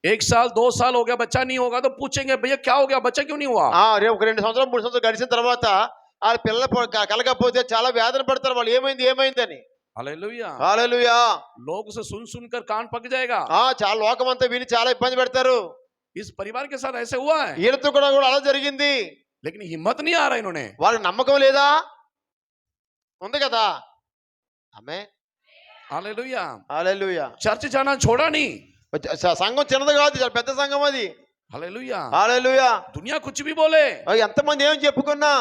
एक साल 2 साल हो गया बच्चा नहीं होगा तो पूछेंगे भैया क्या हो गया, बच्चा क्यों नहीं हुआ? రేపు ఒక 2 సంవత్సరాలు 3 సంవత్సరాలు గడిచిన తర్వాత ఆ పిల్లలు కలగకపోతే చాలా వేదన పడతారు వాళ్ళు, ఏమైంది ఏమైందని. हालेलुया। హల్లెలూయా. लोग उसे सुन सुनकर कान पक जाएगा। చాలా లోకమంతా విని చాలా ఇబ్బంది పెడతారు. इस परिवार के साथ ऐसे हुआ है, వీళ్ళతో కూడా అలా జరిగింది. लेकिन हिम्मत नहीं आ रहा इन्होंने। వాళ్ళకి నమ్మకం లేదా? ఉంది కదా. ఆమేన్. हालेलुया। హల్లెలూయా. चर्च जाना छोड़ा नहीं। సంఘం చిన్నది కాదు, చాలా పెద్ద సంఘం అది. हालेलुया। హల్లెలూయా. दुनिया कुछ भी बोले, ఎంతమంది ఏం చెప్పుకున్నా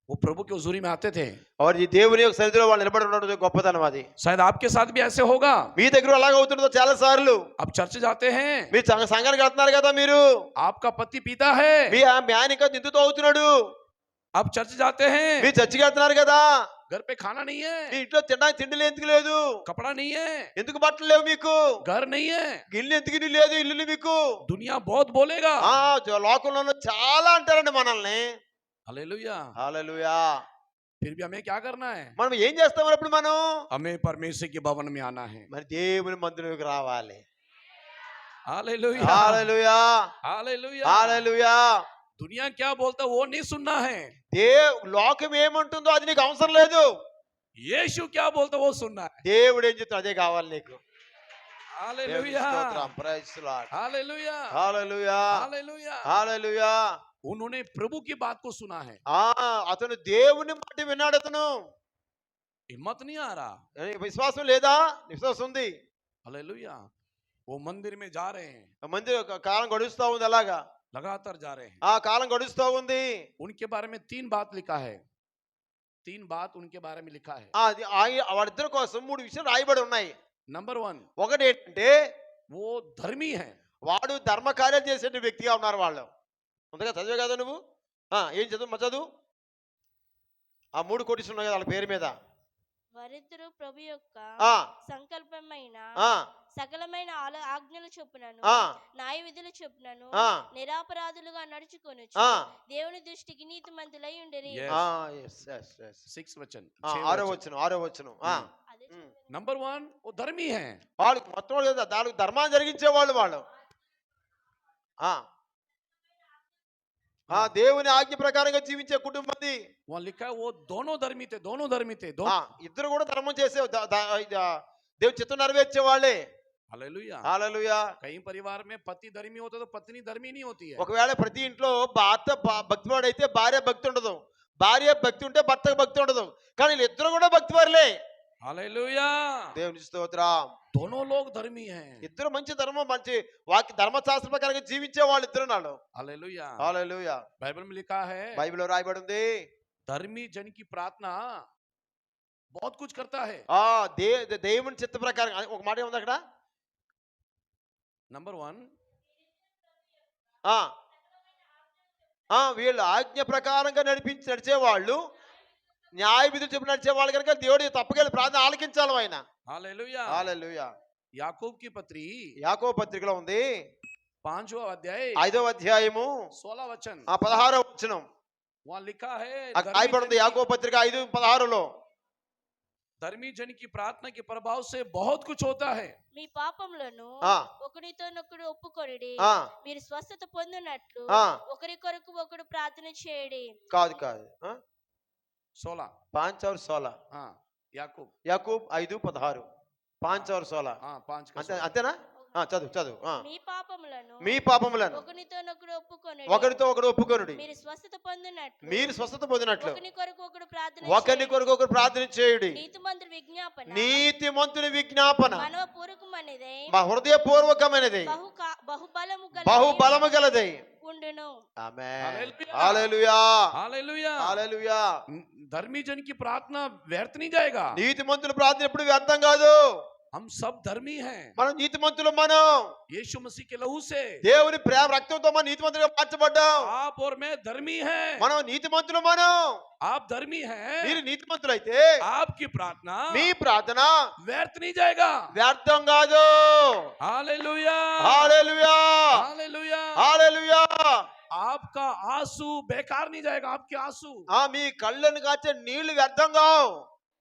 वो प्रभु की हुजूरी में आते थे। और ఈ దేవుని యొక్క సన్నిధిలో వాళ్ళు నిలబడి ఉండడం గొప్పతనం అది. शायद आपके साथ भी ऐसे होगा। మీ దగ్గర అలాగే అవుతుందో చాలా సార్లు. आप चर्च जाते हैं, మీరు సంఘానికి వెళ్తున్నారు కదా, మీరు आपका పతి पीता है, మీ ఆయన ఇంకా నిందుతో అవుతున్నాడు. आप चर्च जाते हैं, మీరు చర్చికి వెళ్తున్నారు కదా, घर पे खाना नहीं है, మీ ఇంట్లో తినడానికి తిండి ఎందుకు లేదు, कपड़ा नहीं है, ఎందుకు బట్టలు లేవు మీకు, घर नहीं है, ఇల్లు ఎందుకు లేదు, ఇల్లు మీకు. दुनिया बहुत बोलेगा। లోకంలో చాలా అంటారండి మనల్ని. हालेलुया। హల్లెలూయా. फिर भी हमें क्या करना है? మనం ఏం చేస్తాం అప్పుడు? మనం हमें परमेश्वर के भवन में आना है। మరి దేవుని మందిరంలోకి రావాలి. हालेलुया। హల్లెలూయా. हालेलुया। హల్లెలూయా. दुनिया क्या बोलता है वो नहीं सुनना है, లోకం ఏమంటుందో అది నీకు అవసరం లేదు. यीशु क्या बोलता है वो सुनना है। దేవుడు ఏం చెప్తాడు అదే కావాలి నీకు. हालेलुया। స్తోత్రం. Praise the Lord. Hallelujah. Hallelujah. Hallelujah. Hallelujah. उन्होंने प्रभु की बात को सुना है। అతను దేవుని మాట విన్నాడు. అతను हिम्मत नहीं आ रहा। విశ్వాసం లేదా? విశ్వాసం ఉంది. हालेलुया। वो मंदिर में जा रहे हैं, మందిర కాలం గడుస్తూ ఉంది, అలాగా लगातार जा रहे हैं। కాలం గడుస్తూ ఉంది. उनके बारे में 3 बात लिखा है, 3 बात उनके बारे में लिखा है। వాడిద్దరి కోసం 3 విషయాలు రాయబడి ఉన్నాయి. नंबर 1, ఒకటి ఏంటంటే वो धर्मी है। వాడు ధర్మ కార్యాలు చేసే వ్యక్తిగా ఉన్నారు వాళ్ళు. ఉందిగా, చదివే కదా నువ్వు. ఏం చదువు చదువు. 3 కోటీస్ ఉన్నాయి కదా వాళ్ళ పేరు మీద. వారిద్దరూ ప్రభు యొక్క సంకల్పమైన సకలమైన ఆజ్ఞల చొప్పునను న్యాయ విధుల చొప్పునను నిరాపరాధులుగా నడుచుకొనొచ్చు దేవుని దృష్టికి నీతిమంతులై ఉండేరి. 6 वचन, 6వ వచనం. नंबर 1 वो धर्मी है। వాళ్ళు మొత్తం వాళ్ళకి ధర్మాన్ని జరిగించే వాళ్ళు. దేవుని ఆజ్ఞ ప్రకారంగా జీవించే కుటుంబం. वहां लिखा है वो दोनों धर्मी थे, दोनों धर्मी थे। ఇద్దరు కూడా ధర్మం చేసే దేవుని చిత్తం నెరవేర్చే వాళ్ళే. हालेलुया। హల్లెలూయా. कई परिवार में पति धर्मी होता तो पत्नी धर्मी नहीं होती है। ఒకవేళ ప్రతి ఇంట్లో భర్త భక్తివాడైతే భార్య భక్తి ఉండదు, భార్య భక్తి ఉంటే భర్తకు భక్తి ఉండదు. కానీ వీళ్ళిద్దరు కూడా భక్తివారులే. हालेलुया। దేవుని స్తోత్రం. दोनों लोग धर्मी हैं। ఇద్దరు మంచి ధర్మం, మంచి వాక్య ధర్మశాస్త్ర ప్రకారంగా జీవించే వాళ్ళు ఇద్దరు నాడు. हालेलुया। హల్లెలూయా. बाइबल में लिखा है, బైబిల్లో రాయబడి ఉంది, धर्मी जन की प्रार्थना बहुत कुछ करता है। దేవుని చిత్త ప్రకారం. ఒక మాట ఏముంది అక్కడ? नंबर 1, వీళ్ళు ఆజ్ఞ ప్రకారంగా నడిచే వాళ్ళు, న్యాయ విధులు చెప్పి నడిచే వాళ్ళు కనుక దేవుడి తప్పకెళ్ళి ప్రార్థన ఆలకించాలి ఆయన. हालेलुया। హల్లెలూయా. याकूब की पत्री, యాకోబు పత్రికలో ఉంది 5वां अध्याय 5వ అధ్యాయము 16 वचन। 16వ వచనం वहां लिखा है, రాయబడి ఉంది యాకోబు పత్రిక 5:16లో, धर्मी जन की प्रार्थना के प्रभाव से बहुत कुछ होता है। మీ పాపములను ఒకరితోనొకడు ఒప్పుకొనుడి, మీరు స్వస్థత పొందినట్లు ఒకరి కొరకు ఒకడు ప్రార్థన చేయండి. కాదు 16 5 और 16. याकूब 5:16. 5 और 16. 5 అంతేనా? చదువు. మీ పాపములను ఒకరితో ఒకడు ఒప్పుకొనుడి, మీరు స్వస్థత పొందినట్లు ఒకరి కొరకు ఒకడు ప్రార్థన చేయుడి. నీతిమంతుని విజ్ఞాపన హృదయపూర్వకమైనది, బహుబలము గలది ఉండును. ఆమేన్. హల్లెలూయా. హల్లెలూయా. धर्मी जन की प्रार्थना व्यर्थ नहीं जाएगा। నీతిమంతుల ప్రార్థన ఎప్పుడు వ్యర్థం కాదు. हम सब धर्मी हैं। మనం నీతిమంతులు. మనం यीशु मसीह के लहू से, దేవుని ప్రేమ రక్తంతో మనం నీతిమంతులుగా మార్చబడ్డాం. आप और मैं धर्मी हैं। మనం నీతిమంతులు. మనం आप धर्मी हैं, మీరు నీతిమంతులైతే आपकी प्रार्थना, మీ ప్రార్థన व्यर्थ नहीं जाएगा, వ్యర్థం కాదు. हालेलुया। హల్లెలూయా. हालेलुया। హల్లెలూయా. आपका आंसू बेकार नहीं जाएगा, आपके आंसू। మీ కళ్ళను కాచే నీళ్లు వ్యర్థం కావు.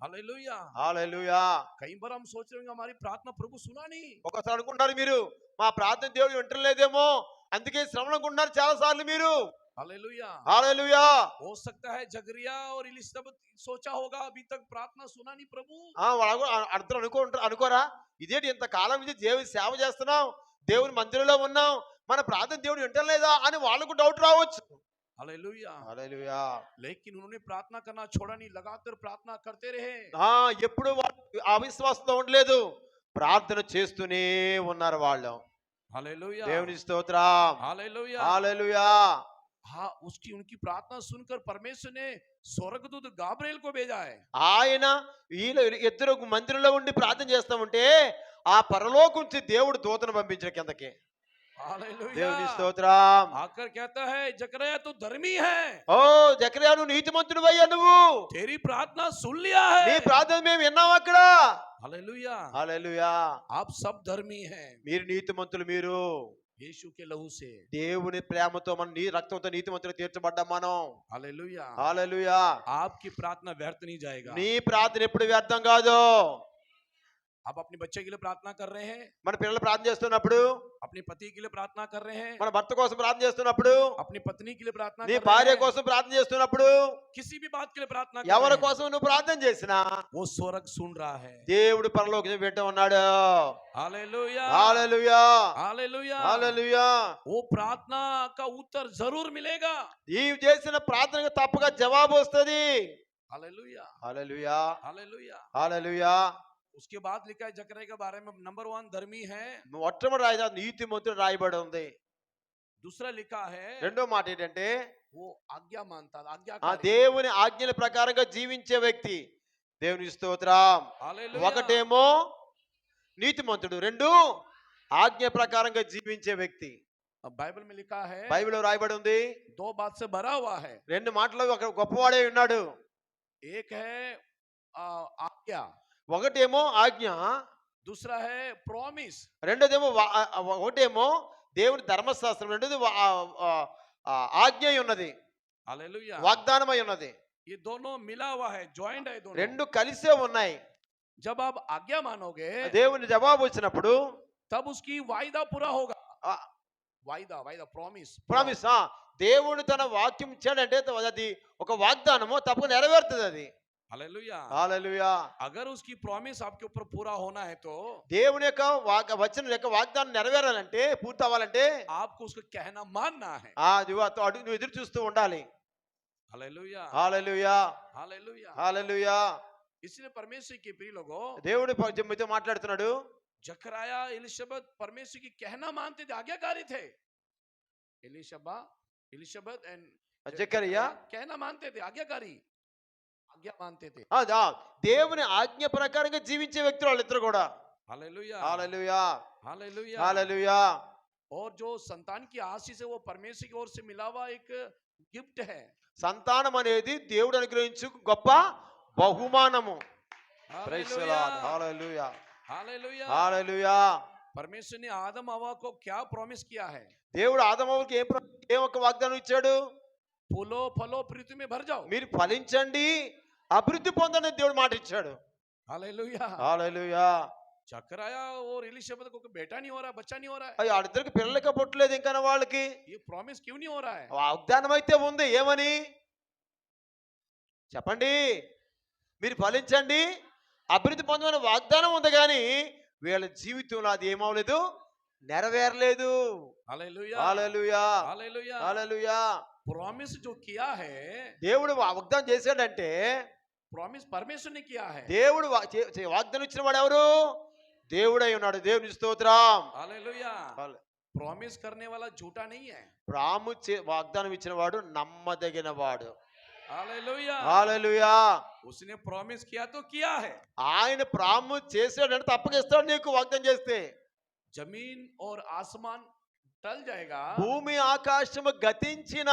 हालेलुया। హల్లెలూయా. कई बार हम सोच रहे होंगे हमारी प्रार्थना प्रभु सुना नहीं। ఒకసారి అనుకుంటారు మీరు మా ప్రార్థన దేవుడు వింటలేదేమో, అందుకే శ్రమలు అనుకుంటున్నారు చాలా సార్లు మీరు. हालेलुया। హల్లెలూయా. हो सकता है जकरिया और एलिशबेत सोचा होगा अभी तक प्रार्थना सुना नहीं प्रभु। వాళ్ళు అర్థం అనుకోరా, ఇదేంటి ఇంతకాలం నుంచి దేవుని సేవ చేస్తున్నాం, దేవుని మందిరంలో ఉన్నాం, మన ప్రార్థన దేవుడు వింటలేదా అని వాళ్ళకు డౌట్ రావచ్చు. हालेलुया। హల్లెలూయా. लेकिन उन्होंने प्रार्थना करना छोड़ा नहीं, लगातार प्रार्थना करते रहे। ఎప్పుడు వాళ్ళు అవిశ్వాసంతో ఉండలేదు, ప్రార్థన చేస్తూనే ఉన్నారు వాళ్ళు. हालेलुया। దేవుని స్తోత్రం. हालेलुया। హల్లెలూయా. हाँ, उनकी प्रार्थना सुनकर परमेश्वर ने स्वर्गदूत गाब्रिएल को भेजा है। ఆయన వీళ్ళు ఇద్దరు మందిరంలో ఉండి ప్రార్థన చేస్తా ఉంటే ఆ పరలోకం నుంచి దేవుడు దూతను పంపించాడు కిందకి. हालेलुया। దేవుని స్తోత్రం. आकर कहता है जकरिया तू धर्मी है, ఓ జకరియా నువ్వు నీతిమంతుడు అయ్యా, నువ్వు तेरी प्रार्थना सुन लिया నీ है। ప్రార్థన మేము విన్నాం అక్కడ. हालेलुया। హల్లెలూయా. आप सब धर्मी हैं మీరు నీతిమంతులు, మీరు यीशु के लहू से। దేవుని ప్రేమతో మన రక్తంతో నీతిమంతులు తీర్చబడ్డాం మనం. हालेलुया। హల్లెలూయా. आपकी प्रार्थना व्यर्थ नहीं जाएगा। నీ ప్రార్థన ఎప్పుడు వ్యర్థం కాదు. आप अपने बच्चे के लिए प्रार्थना कर रहे हैं, మన పిల్లలు ప్రార్థన చేస్తున్నప్పుడు, अपने पति के लिए प्रार्थना कर रहे हैं, మన భర్త కోసం ప్రార్థన చేస్తున్నప్పుడు, अपनी पत्नी के लिए प्रार्थना నీ कर భార్య रहे हैं, కోసం ప్రార్థన చేస్తున్నప్పుడు, किसी भी बात के लिए प्रार्थना कर ఎవరి रहे हैं, కోసం నువ్వు ప్రార్థన చేసినా वो स्वर्ग सुन रहा है। దేవుడు పరలోకం వింటూ ఉన్నాడు. हालेलुया। హల్లెలూయా. हालेलुया। హల్లెలూయా. वो प्रार्थना का उत्तर जरूर मिलेगा। నీవు చేసిన ప్రార్థనకు తప్పగా జవాబు వస్తుంది. हालेलुया। హల్లెలూయా. हालेलुया। హల్లెలూయా. उसके बाद लिखा है जकरिया के बारे में नंबर 1 धर्मी है। మొట్టమొదటి రాయి నీతిమంతుడు రాయబడి ఉంది. दूसरा लिखा है రెండో మాట ఏంటంటే वो आज्ञा मानता था, ఆ आज्ञाकारी। దేవుని ఆజ్ఞల ప్రకారంగా జీవించే వ్యక్తి. దేవుని స్తోత్రం. हालेलुया। ఒకటేమో నీతిమంతుడు, రెండు ఆజ్ఞ ప్రకారంగా జీవించే వ్యక్తి. अब बाइबल में लिखा है, బైబిల్లో రాయబడి ఉంది. 2 बात से भरा हुआ है। రెండు మాటలు ఒక గొప్పవాడే ఉన్నాడు. एक है आज्ञा, ఒకటేమో ఆజ్ఞ, दूसरा है प्रॉमिस। రెండోదేమో ఒకటేమో దేవుని ధర్మశాస్త్రం, రెండోది ఆజ్ఞ ఉన్నది, हालेलुया। వాగ్దానమై ఉన్నది. ये दोनों मिला हुआ है, जॉइंट है दोनों। రెండు కలిసే ఉన్నాయి. जब आप आज्ञा मानोगे దేవుని జవాబు వచ్చినప్పుడు तब उसकी वायदा पूरा होगा। ఆ, वायदा, वायदा, प्रॉमिस, ప్రామిస్, దేవుడు తన వాక్యం ఇచ్చాడంటే అది ఒక వాగ్దానము, తప్పక నెరవేరుతుంది అది. हालेलुया। హల్లెలూయా. अगर उसकी प्रॉमिस आपके ऊपर पूरा होना है तो దేవుని యొక్క వచనం యొక్క వాగ్దానం నెరవేరాలంటే, పూర్తి అవ్వాలంటే आपको उसको कहना मानना है। నువ్వు ఎదురు చూస్తూ ఉండాలి. हालेलुया। హల్లెలూయా. हालेलुया। హల్లెలూయా. इसलिए परमेश्वर के प्रिय लोगों, దేవుడు మీతో మాట్లాడుతున్నాడు. जकरिया एलिशबेत परमेश्वर की कहना मानते थे, आज्ञाकारी थे। एलिशबेत एंड జకరియా कहना मानते थे, आज्ञाकारी, आज्ञा मानते थे। దేవుని ఆజ్ఞ ప్రకారంగా జీవించే వ్యక్తులు వాళ్ళిద్దరు కూడా. हालेलुया। హల్లెలూయా. हालेलुया। హల్లెలూయా. और जो संतान की आशीष है वो परमेश्वर की ओर से मिला हुआ एक गिफ्ट है। సంతానం అనేది దేవుడు అనుగ్రహించు గొప్ప బహుమానము. Praise the Lord. Hallelujah. Hallelujah. Hallelujah. परमेश्वर ने आदम हवा को क्या प्रॉमिस किया है? దేవుడు ఆదమవుకి ఏం ఒక వాగ్దానం ఇచ్చాడు? फूलो फलो पृथ्वी में भर जाओ। మీరు ఫలించండి, అభివృద్ధి పొందని దేవుడు మాట ఇచ్చాడు. हालेलुया। హల్లెలూయా. जकरिया और एलिशबेत को बेटा नहीं हो रहा, बच्चा नहीं हो रहा है, వాళ్ళిద్దరికి పిల్లలకి పుట్టలేదు ఇంకా వాళ్ళకి. ये प्रॉमिस क्यों नहीं हो रहा है? వాగ్దానం అయితే ఉంది, ఏమని చెప్పండి? మీరు ఫలించండి, అభివృద్ధి పొందమని వాగ్దానం ఉంది, కానీ వీళ్ళ జీవితంలో అది ఏమవలేదు, నెరవేరలేదు. हालेलुया। హల్లెలూయా. हालेलुया। హల్లెలూయా. प्रॉमिस जो किया है, దేవుడు వాగ్దానం చేశాడంటే, प्रॉमिस परमेश्वर ने किया है। దేవుడు వాగ్దానం ఇచ్చిన వాడు ఎవరు? దేవుడై ఉన్నాడు. దేవుని స్తోత్రం. हालेलुया। प्रॉमिस करने वाला झूठा नहीं है। వాగ్దానం ఇచ్చిన వాడు నమ్మదగిన వాడు. हालेलुया। హల్లెలూయా. उसने प्रॉमिस किया तो किया है। ఆయన ప్రామిస్ చేశాడంటే తప్పకిస్తాడు నీకు. వాగ్దానం చేస్తే जमीन और आसमान टल जाएगा, భూమి ఆకాశము గతించిన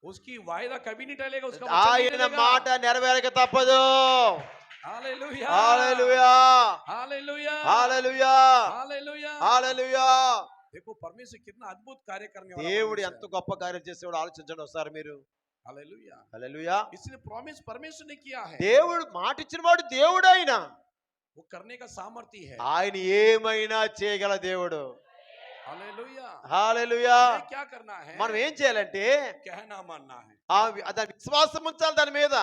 उसकी वायदा कभी नहीं टलेगा, उसका ఆయన మాట నెరవేరక తప్పదు. Hallelujah. Hallelujah. Hallelujah. Hallelujah. Hallelujah. హల్లెలూయా. देखो परमेश्वर कितना अद्भुत कार्य करने वाला దేవుడు परमेश्वर ఎంత గొప్ప కార్యం చేసేవాడు ఆలోచించండి ఒకసారి మీరు. हालेलुया। హల్లెలూయా. इसलिए प्रॉमिस परमेश्वर ने किया है, దేవుడు మాట ఇచ్చిన వాడు దేవుడు ఆయన. वो करने का सामर्थ्य है। ఆయన ఏమైనా చేయగల దేవుడు. हालेलुया। హల్లెలూయా. हमें क्या करना है? మనం ఏం చేయాలంటే कहना मानना है, దాని విశ్వాసం ఉంచాలి దాని మీద.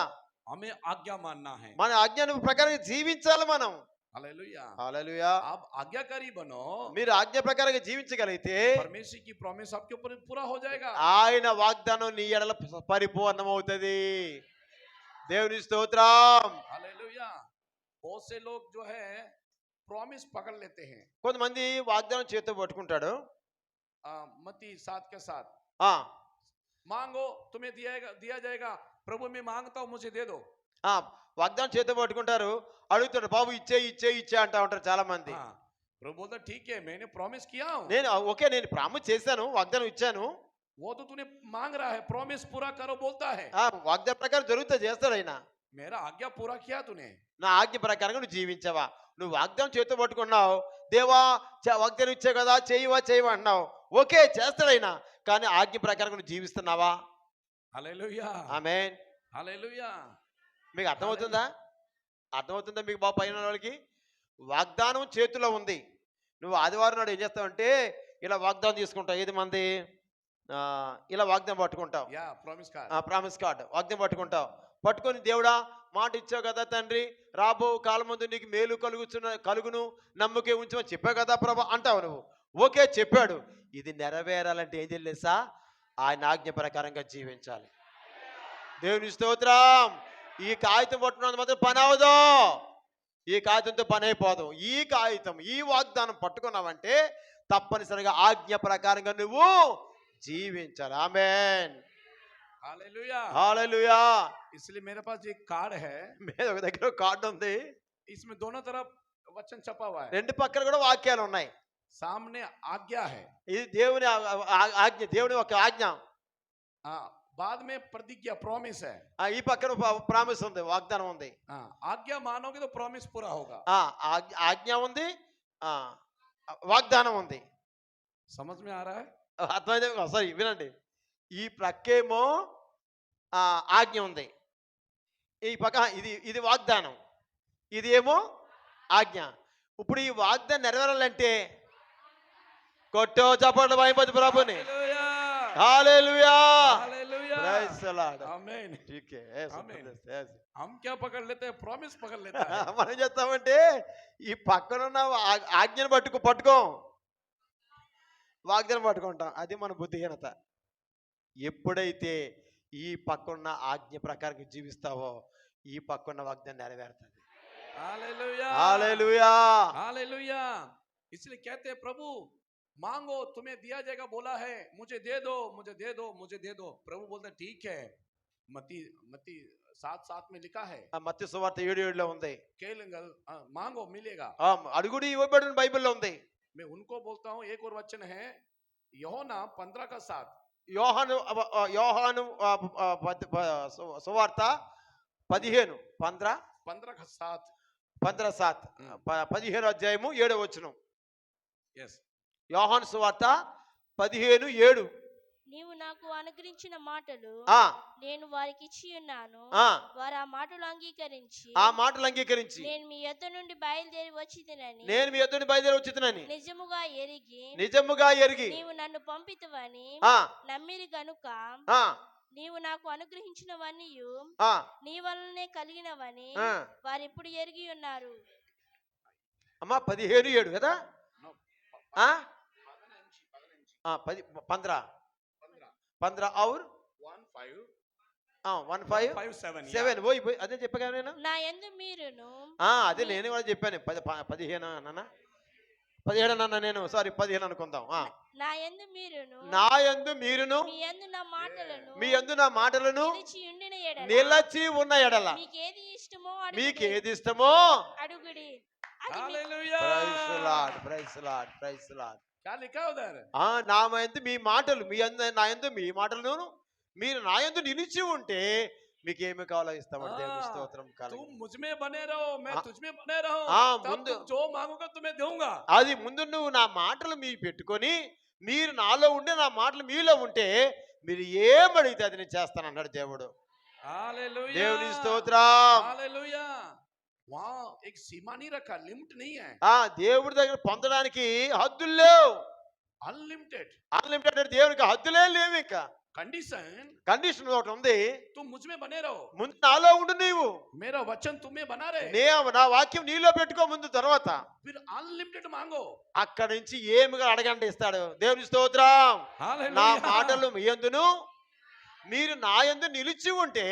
हमें आज्ञा मानना है। మన ఆజ్ఞాన ప్రకారం జీవించాలి మనం. हालेलुया। హల్లెలూయా. आप आज्ञाकारी बनो, మీరు ఆజ్ఞ ప్రకారంగా జీవించగలిగితే परमेश्वर की प्रॉमिस आपके ऊपर पूरा हो जाएगा। ఆయన వాగ్దానం నీ ఎడల పరిపూర్ణమవుతుంది. దేవుని స్తోత్రం. हालेलुया। बहुत से लोग जो है प्रॉमिस पकड़ लेते हैं, కొంతమంది వాగ్దానం చేతితో పట్టుకుంటాడు. मत्ती 7 के 7, ఆ मांगो तुम्हें दिया जाएगा, प्रभु मैं मांगता हूं मुझे दे दो। ఆ వాగ్దానం చేతితో పట్టుకుంటారు, అడుగుతాడు బాబు ఇచ్చే ఇచ్చే ఇచ్చే అంటా ఉంటారు చాలా మంది. हाँ, प्रभु बोलता ठीक है मैंने प्रॉमिस किया हूं, నేను ఓకే నేను ప్రామిస్ చేశాను, వాగ్దానం ఇచ్చాను, वो तो तूने मांग रहा है, प्रॉमिस पूरा करो बोलता है। వాగ్దానం ప్రకారం జరుగుతా చేస్తాడు ఆయన. मेरा आज्ञा पूरा किया तूने, నా ఆజ్ఞ ప్రకారంగా నువ్వు జీవించావా? నువ్వు వాగ్దానం చేతితో పట్టుకున్నావు, దేవా వాగ్దానం ఇచ్చావు కదా చేయవా అన్నావు, ఓకే చేస్తాడు ఆయన, కానీ ఆజ్ఞ ప్రకారంగా నువ్వు జీవిస్తున్నావా? हालेलुया। ఆమేన్. हालेलुया। మీకు అర్థమవుతుందా మీకు బాబు పైన వాళ్ళకి? వాగ్దానం చేతిలో ఉంది, నువ్వు ఆదివారం నాడు ఏం చేస్తావంటే ఇలా వాగ్దానం తీసుకుంటావు. 5 మంది ఇలా వాగ్దానం పట్టుకుంటావు, या प्रॉमिस कार्ड, ప్రామిస్ కార్డ్ వాగ్దానం పట్టుకొని దేవుడా మాట ఇచ్చావు కదా తండ్రి, రాబో కాలం ముందు నీకు మేలు కలుగును నమ్మకే ఉంచమని చెప్పావు కదా ప్రభా అంటావు. నువ్వు ఓకే చెప్పాడు, ఇది నెరవేరాలంటే ఏం తెలుసా? ఆయన ఆజ్ఞ ప్రకారంగా జీవించాలి. దేవుని స్తోత్రం. ఈ కాగితం పట్టుకున్నంత మాత్రం పని అవదు, ఈ కాగితంతో పని అయిపోదు. ఈ కాగితం ఈ వాగ్దానం పట్టుకున్నావంటే తప్పనిసరిగా ఆజ్ఞ ప్రకారంగా నువ్వు జీవించాలి. ఆమేన్. हालेलुया। హల్లెలూయా. इसलिए मेरे पास एक कार्ड है, మీద ఒక దగ్గర కార్డు ఉంది, इसमें दोनों तरफ वचन छपा हुआ है, 2 పక్కన కూడా వాక్యాలు ఉన్నాయి. सामने आज्ञा है, ఇది దేవుని ఆజ్ఞ, దేవుని ఒక ఆజ్ఞ. हाँ, बाद में प्रतिज्ञा प्रॉमिस है। ఈ పక్కన ప్రామిస్ ఉంది, వాగ్దానం ఉంది. हाँ, आज्ञा मानोगे तो प्रॉमिस पूरा होगा। ఆజ్ఞ ఉంది, వాగ్దానం ఉంది. समझ में आ रहा है? అర్థమైంది? సారీ వినండి, ఈ ప్రక్కేమో ఆజ్ఞ ఉంది, ఈ పక్క ఇది వాగ్దానం, ఇది ఏమో ఆజ్ఞ. ఇప్పుడు ఈ వాగ్దానం నెరవేరాలంటే కొట్టో చప్పట్లు వైపతి ప్రభుని. Hallelujah. Hallelujah. Hallelujah. Praise the Lord. आमीन। ठीक है, yes, आमीन। yes. हम क्या पकड़ लेते हैं? प्रॉमिस पकड़ लेता है। మనం ఏం చేస్తామంటే ఈ పక్కనున్న ఆజ్ఞను పట్టుకో వాగ్దానం పట్టుకుంటాం. అది మన బుద్ధిహీనత. ఎప్పుడైతే ఈ పక్కన్న ఆజ్ఞ ప్రకారం జీవిస్తావో ఈ పక్కన్న వాగ్దానం నెరవేరుతుంది. हालेलुया। హల్లెలూయా. हालेलुया। इसलिए कहते हैं प्रभु मांगो तुम्हें दिया जाएगा, बोला है मुझे दे दो मुझे दे दो मुझे दे दो। प्रभु बोलते हैं ठीक है। मत्ती 7:7 में लिखा है, మత్తయి సువార్త 7:7లో ఉంది, मांगो मिलेगा, అడుగుడి ఇవ్వబడును బైబిల్లో ఉంది. मैं उनको बोलता हूँ। एक और वचन है यूहन्ना 15:7, యోహాను సువార్త 15 15:7। 15 అధ్యాయము 7వ వచనం. यस, యోహాను సువార్త 15:7. నీవు నాకు అనుగ్రహించిన మాటలు ఆ నేను వారికి ఇచ్చి ఉన్నాను, ఆ వారు ఆ మాటలు అంగీకరించి ఆ మాటలు అంగీకరించి నేను మీ యొద్ద నుండి బయలుదేరి వచ్చితినని నేను మీ యొద్దకు బయలుదేరి వచ్చుతున్నాను నిజముగా ఎరిగి నీవు నన్ను పంపితవని ఆ నమ్మిరి గనుక ఆ నీవు నాకు అనుగ్రహించినవన్నీ ఆ నీ వలనే కలిగినవని ఆ. వారు ఇప్పుడు ఎరిగి ఉన్నారు. అమ్మా 15:7 కదా? No, ఆ 15 15 और 15:7 పోయి అదే చెప్పగా నేను. నా యందు మీరును అదే నేను కూడా చెప్పాను 15 అన్న 17 అన్న నేను, సారీ 15 అనుకుందాం. నా యందు మీరును నా యందు మీరును మీ యందు నా మాటలను మీ యందు నా మాటలను నిలిచి ఉండిన ఎడల నిలచి ఉన్న ఎడల మీకు ఏది ఇష్టమో అడుగుడి. అది మీ- hallelujah. Praise the Lord, praise the Lord, praise the Lord. क्या लिखा है उधर? నా యందు మీ మాటలు, మీ యందు నా యందు మీ మాటలను మీరు నా యందు నిలిచి ఉంటే మీకు ఏమి కావాలో ఇస్తామంటే దేవుని స్తోత్రం तुम కలుగు. मुझ में बने रहो, मैं हाँ। तुझ में बने रहूं, हाँ, तब मुंदु- तुम जो मांगोगे तुम्हें दूंगा। అది ముందు నువ్వు నా మాటలు మీ పెట్టుకొని మీరు నాలో ఉండి నా మాటలు మీలో ఉంటే మీరు ఏమడిగితే అది నేను చేస్తాను అన్నాడు దేవుడు. हालेलुया దేవుని స్తోత్రం. हालेलुया वहां एक सीमा नहीं रखा, लिमिट नहीं है, దేవుడి దగ్గర పొందడానికి హద్దులు లేవు. अनलिमिटेड అన్లిమిటెడ్ అంటే దేవునికి హద్దులే లేవు. ఇంకా कंडीशन, కండిషన్ ఒకటి ఉంది. तुम मुझ में बने रहो, ముందు నాలో ఉండు, నీవు मेरा वचन तुम्हें बना रहे, నా వాక్యం నీలో పెట్టుకో ముందు. తర్వాత फिर अनलिमिटेड मांगो. అక్కడి నుంచి ఏమిగా అడగండి ఇస్తాడు. దేవుని స్తోత్రం. నా हालेलुया మాటలు మీ యందును మీరు నా యందు నిలిచి ఉంటే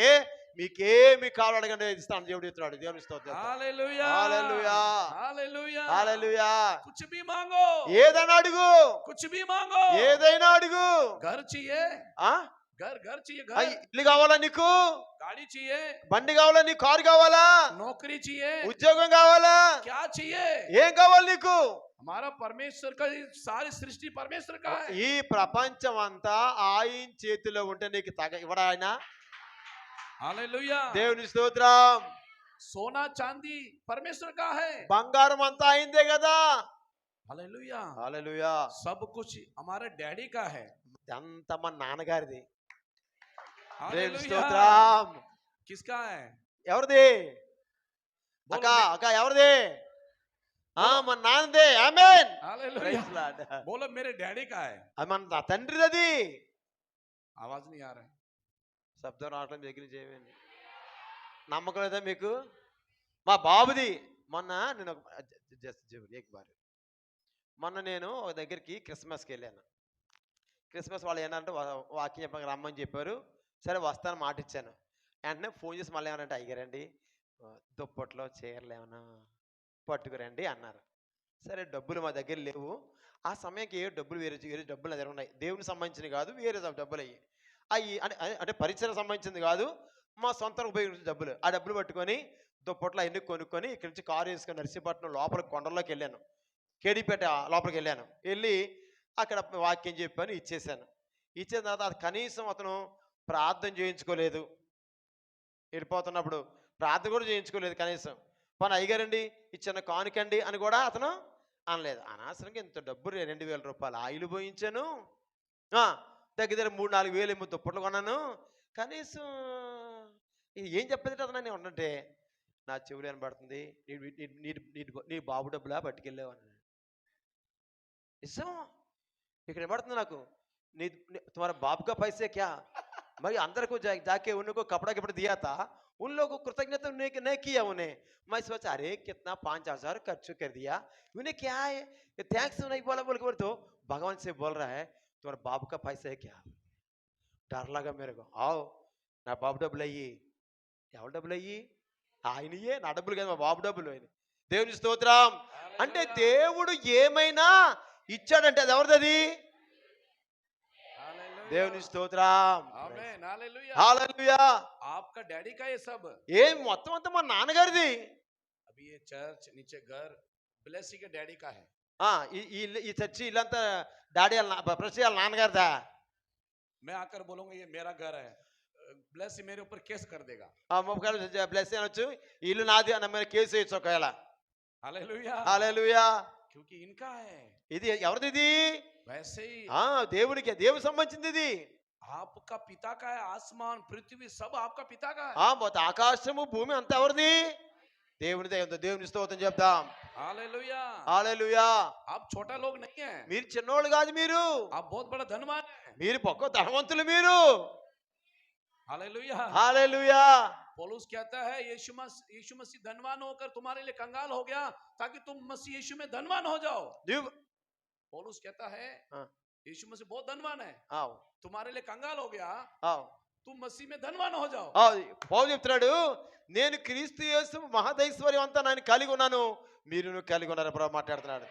మీకేమి కావాలి అడగండి ఇస్తాను దేవుడు ఇస్తున్నాడు. దేవుని స్తోత్రం. Hallelujah hallelujah hallelujah hallelujah. कुछ भी मांगो, ఏదైనా అడుగు, कुछ भी मांगो. ఏదైనా అడుగు. घर चाहिए, ఆ घर चाहिए, ఆ, घर, ఇల్లు కావాలా నీకు? गाड़ी चाहिए, బండి కావాలా నీకు? కారు కావాలా? नौकरी चाहिए, ఉద్యోగం కావాలా? क्या चाहिए? ఏం కావాలి నీకు? हमारा परमेश्वर का, सारी सृष्टि परमेश्वर का है. ఈ ప్రపంచం అంతా ఆయన చేతిలో ఉంటే నీకు ఇవ్వడా ఆయన? हालेलुया దేవుని స్తోత్రం. सोना चांदी परमेश्वर का है. బంగారం అంతా అయిందే కదా. Hallelujah hallelujah. सब कुछ हमारे डैडी का है. అంత మా నాన్నగారిది. దేవుని हालेलुया స్తోత్రం. किसका है? ఎవరిది? అక్క बोलो అక్క ఎవరిది? మా నాన్నదే. ఆమేన్. Hallelujah praise Lord. बोलो मेरे डैडी का है. అది మన తండ్రిది. అది आवाज नहीं आ रहा है. శబ్దం రావట్లేదు మీ దగ్గర నుంచి. ఏమైంది? నమ్మకం లేదా మీకు? మా బాబుది. మొన్న నేను మొన్న నేను ఒక దగ్గరికి క్రిస్మస్కి వెళ్ళాను. క్రిస్మస్ వాళ్ళు ఏంటంటే వాకింగ్ చెప్పడానికి రమ్మని చెప్పారు. సరే వస్తాను మాట ఇచ్చాను. వెంటనే ఫోన్ చేసి మళ్ళీ ఏమనంటే అయ్యారండి దుప్పట్లో చీరలు ఏమన్నా పట్టుకురండి అన్నారు. సరే డబ్బులు మా దగ్గర లేవు. ఆ సమయానికి ఏ డబ్బులు వేరే వేరే డబ్బులు నా దగ్గర ఉన్నాయి. దేవునికి సంబంధించినవి కాదు, వేరే డబ్బులు అయ్యి అవి అంటే పరిచయం సంబంధించింది కాదు, మా సొంత ఉపయోగించిన డబ్బులు. ఆ డబ్బులు పట్టుకొని దుప్పట్లో అవన్నీ కొనుక్కొని ఇక్కడి నుంచి కారు వేసుకొని నర్సీపట్నం లోపలికి కొండల్లోకి వెళ్ళాను. కేడీపేట లోపలికి వెళ్ళాను. వెళ్ళి అక్కడ వాక్యం చెప్పాను, ఇచ్చేసాను. ఇచ్చిన తర్వాత అది కనీసం అతను ప్రార్థన చేయించుకోలేదు. వెళ్ళిపోతున్నప్పుడు ప్రార్థన కూడా చేయించుకోలేదు కనీసం. పని అయ్యగారండి ఇచ్చిన కానుకండి అని కూడా అతను అనలేదు. అనవసరంగా ఇంత డబ్బు 2000 రూపాయలు ఆయిల్ పోయించాను, దగ్గర 3-4 వేలు ఏమో దుప్పట్లు కొన్నాను. కనీసం ఏం చెప్పేది అతను నేను ఉండంటే నా చెవులు వినబడుతుంది, నీ బాబు డబ్బులా పట్టుకెళ్ళావు అన్నాడు. నిజం ఇక్కడ వినబడుతుంది నాకు. నీ तुम्हारा बाप का पैसे क्या? भाई अंदर को जाके उनको कपड़ा कपड़ा दिया था, उन लोगों को कृतज्ञता नहीं किया उन्हें. मैं सोचा अरे कितना 5000 खर्च कर दिया, उन्हें क्या है थैंक्स नहीं बोला बोल के तो भगवान से बोल रहा है तुम्हारे बाप का पैसा है क्या? डर लगा मेरे को. आओ నా బాబు డబ్బులు అయ్యి. ఎవరు డబ్బులు అయ్యి? ఆయనయే. నా డబ్బులు కదా, మా బాబు డబ్బులు. ఆయన దేవుని స్తోత్రం. అంటే దేవుడు ఏమైనా ఇచ్చాడంటే అది ఎవరిది? దేవుని స్తోత్రం. आमीन हालेलुया హల్లెలూయా. आपका डैडी का ये सब. ఏం మొత్తం అంతా మా నాన్నగారిది. अभी ये चर्च नीचे घर ब्लेसी के डैडी का है. ఈ చర్చి ఇల్లంతా డాడీ ప్రతి వాళ్ళ నాన్నగారిదా? मैं आकर बोलूंगा ये मेरा घर है, ब्लेसी मेरे ऊपर केस कर देगा. బ్లెస్ అనొచ్చు, ఇల్లు నాది అన్న మీద కేసు వేయచ్చు ఒకవేళ. Hallelujah hallelujah. क्योंकि इनका है. ఇది ఎవరిది? ఇది वैसे ही దేవునికి, దేవునికి సంబంధించింది ఇది. आपका पिता का है. आसमान पृथ्वी सब आपका पिता का है. మొత్తం ఆకాశము భూమి అంతా ఎవరిది? దేవునిదే. దేవుని స్తోత్రం చెప్తాం. Hallelujah hallelujah. आप छोटा लोग नहीं है, మీరు చిన్నోళ్ళు కాదు, మీరు आप बहुत बड़ा धनवान है. మీరు పక్క ధనవంతులు మీరు. Hallelujah hallelujah. पौलुस कहता है यीशु मसीह धनवान होकर तुम्हारे लिए कंगाल हो गया ताकि तुम मसीह यीशु में धनवान हो जाओ. पौलुस कहता है यीशु मसीह बहुत धनवान है, तुम्हारे लिए कंगाल हो गया, तुम मसीह में धनवान हो जाओ. పౌలు చెప్తున్నాడు, నేను క్రీస్తు యేసు మహదైశ్వర్యం అంతా నేను కలిగి ఉన్నాను, మీరు కలిగి ఉన్నారని ప్రభు మాట్లాడుతున్నాడు.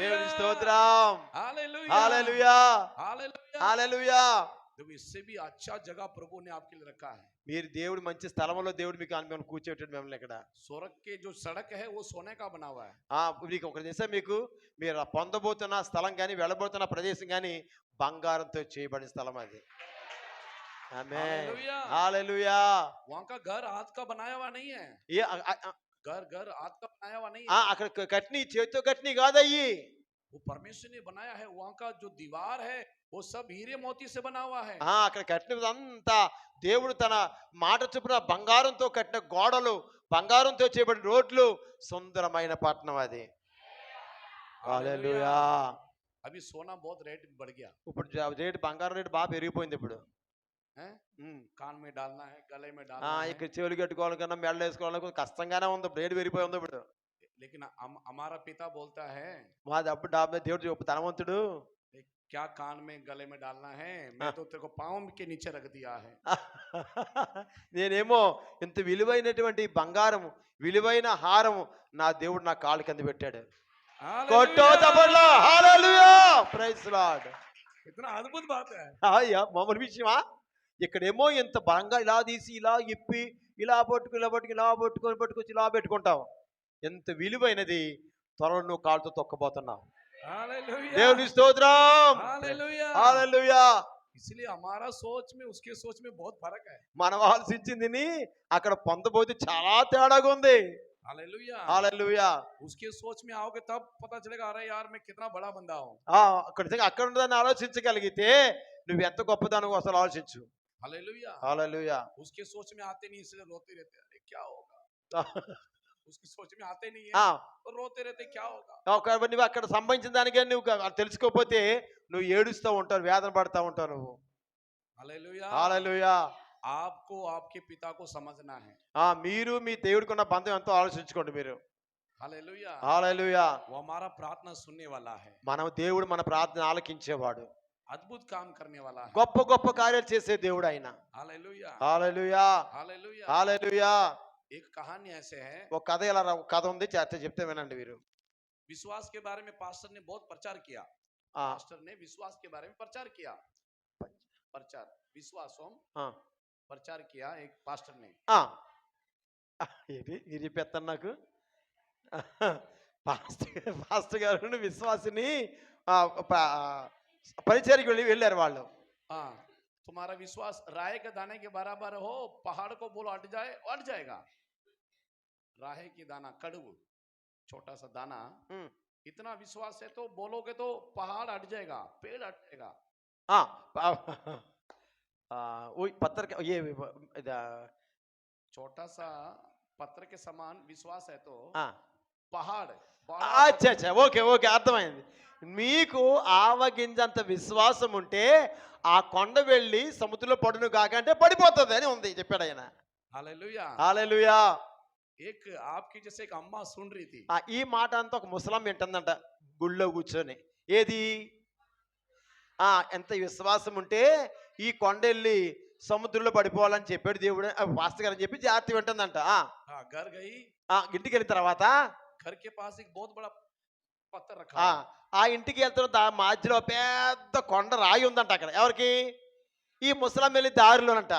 దేవుని స్తోత్రం. హల్లెలూయా హల్లెలూయా. इससे भी अच्छा जगह प्रभु ने आपके लिए रखा है. మీరు దేవుడు మంచి స్థలంలో దేవుడు మీకు మిమ్మల్ని కూర్చోబెట్టాడు. మిమ్మల్ని ఇక్కడ स्वर्ग के जो सड़क है वो सोने का बना हुआ है. మీకు ఒకటి తెలుసా, మీకు మీరు పొందబోతున్న స్థలం కానీ వెళ్ళబోతున్న ప్రదేశం కానీ బంగారంతో చేయబడిన స్థలం అది. ఆమేన్ హల్లెలూయా. वहाँ का घर हाथ का बनाया हुआ नहीं है. घर हाथ का बनाया हुआ नहीं है. అక్కడ కట్ని చేతితో కట్ని కాదయ్యి. वो परमेश्वर ने बनाया है, वहां का जो दीवार है वो सब हीरे मोती से बना हुआ है। అక్కడ కట్టినదంతా దేవుడు తన మాట చొప్పున బంగారంతో కట్టిన గోడలు, బంగారంతో చేయబడిన రోడ్లు, సుందరమైన పట్టణం అది. హల్లెలూయా. अभी सोना बहुत रेट बढ़ गया ఇప్పుడు రేటు, బంగారం రేటు బాగా పెరిగిపోయింది ఇప్పుడు. है, ఉమ్. कान में डालना है, गले में ఆ, डालना है, ఇక్కడ చెవులు కట్టుకోవాలన్నా మెడలు వేసుకోవాలన్నా కొంచెం కష్టంగానే ఉంది, రేటు పెరిగిపోయి ఉంది ఇప్పుడు. लेकिन हमारा पिता बोलता है మాది అప్పుడు డాబా దేవుడు ధనవంతుడు. क्या कान में गले में डालना है, मैं तो तेरे को पाँव के नीचे रख दिया है। నేనేమో ఇంత విలువైనటువంటి బంగారము, విలువైన హారము నా దేవుడు నా కాళ్ళ కింద పెట్టాడు. కొట్టో చప్పట్లు, హల్లెలూయా, ప్రైజ్ లార్డ్. इतना अद्भुत बात है। అయ్యా, మామూలు విషయమా? ఇక్కడేమో ఇంత బలంగా ఇలా తీసి ఇలా ఇప్పి ఇలా పట్టుకుని ఇలా పట్టుకుని ఇలా పట్టుకొచ్చి ఇలా పెట్టుకుంటావు. ఎంత విలువైనది త్వరలో నువ్వు కాళ్ళతో తొక్కబోతున్నావు. हालेलुया, దేవుని స్తోత్రం, हालेलुया। హల్లెలూయా. इसलिए हमारा सोच में उसके सोच में बहुत फर्क है। మనం ఆలోచించింది అక్కడ పొందబోతే చాలా తేడాగా ఉంది. हालेलुया, హల్లెలూయా. उसके सोच में आओगे तब पता चलेगा, अरे यार मैं कितना बड़ा बंदा हूँ। అక్కడ ఉన్నదాన్ని ఆలోచించగలిగితే నువ్వు ఎంత గొప్పదానివో అసలు ఆలోచించు. हालेलुया, హల్లెలూయా. उसके सोच में आते नहीं इसलिए रोते रहते हैं, अरे क्या होगा। उसकी सोच में आते नहीं है ఆ, तो रोते रहते क्या होगा। నువ్వు అక్కడ సంబంధించిన దానికే నువ్వు తెలుసుకోకపోతే నువ్వు ఏడుస్తూ ఉంటావు, వేదన పడతా ఉంటావు నువ్వు. हालेलुया, హల్లెలూయా. आपको आपके पिता को समझना है। మీరు మీ దేవుడికి ఉన్న బంధం ఎంతో ఆలోచించుకోండి మీరు. हालेलुया, హల్లెలూయా. वो हमारा प्रार्थना सुनने वाला है, దేవుడు మన ప్రార్థన ఆలకించేవాడు, अद्भुत काम करने वाला है। గొప్ప గొప్ప కార్యాలు చేసే దేవుడు ఆయన. Hallelujah, hallelujah, hallelujah. హల్లెలూయా. एक कहानी ऐसे है, ఒక కథ ఇలా ఒక కథ ఉంది, చెప్తే వినండి మీరు. विश्वास के बारे में पास्टर ने बहुत प्रचार किया। ఆ, पास्टर ने विश्वास के बारे में प्रचार किया, प्रचार विश्वासों ఆ, प्रचार किया एक पास्टर ने। ఆ. ఏంటి మీరు చెప్పేస్తారు నాకు? పాస్టర్ గారు విశ్వాసిని పరిచర్కి వెళ్ళారు వాళ్ళు. हाँ, तुम्हारा विश्वास राय के दाने के बराबर हो, पहाड़ को बोलो हट जाए, हट जाएगा। राहे की दाना, कड़ू, छोटा सा दाना, ఉమ్. इतना विश्वास है तो बोलोगे तो पहाड़ हट जाएगा, पेड़ हट जाएगा। ఆ, పత్ర छोटा सा पत्थर के समान विश्वास है तो ఆ, पहाड़ बड़ा అచ్చా అచ్చా, ఓకే ఓకే, అర్థమైంది. మీకు ఆవగింజంత విశ్వాసం ఉంటే ఆ కొండ వెళ్ళి సముద్రంలో పడును కాక అంటే పడిపోతుంది అని ఉంది చెప్పాడు ఆయన. हालेलुया। హల్లెలూయా. एक आपकी जैसे एक अम्मा सुन रही थी, ఈ మాట అంతా ఒక ముసలం వింటుందంట గుళ్ళో కూర్చొని. ఏది? ఎంత విశ్వాసం ఉంటే ఈ కొండ వెళ్ళి సముద్రంలో పడిపోవాలని చెప్పాడు దేవుడు, పాస్టర్ గారు అని చెప్పి జాగ్రత్త వింటుందంట. हाँ, घर गई, ఇంటికి వెళ్ళిన తర్వాత घर के पास एक बहुत बड़ा पत्थर रखा ఆ हुआ। ఆ ఇంటికి వెళ్తున్న మధ్యలో పెద్ద కొండ రాయి ఉందంట అక్కడ. ఎవరికి? ఈ ముసలం వెళ్ళి దారిలోనంట.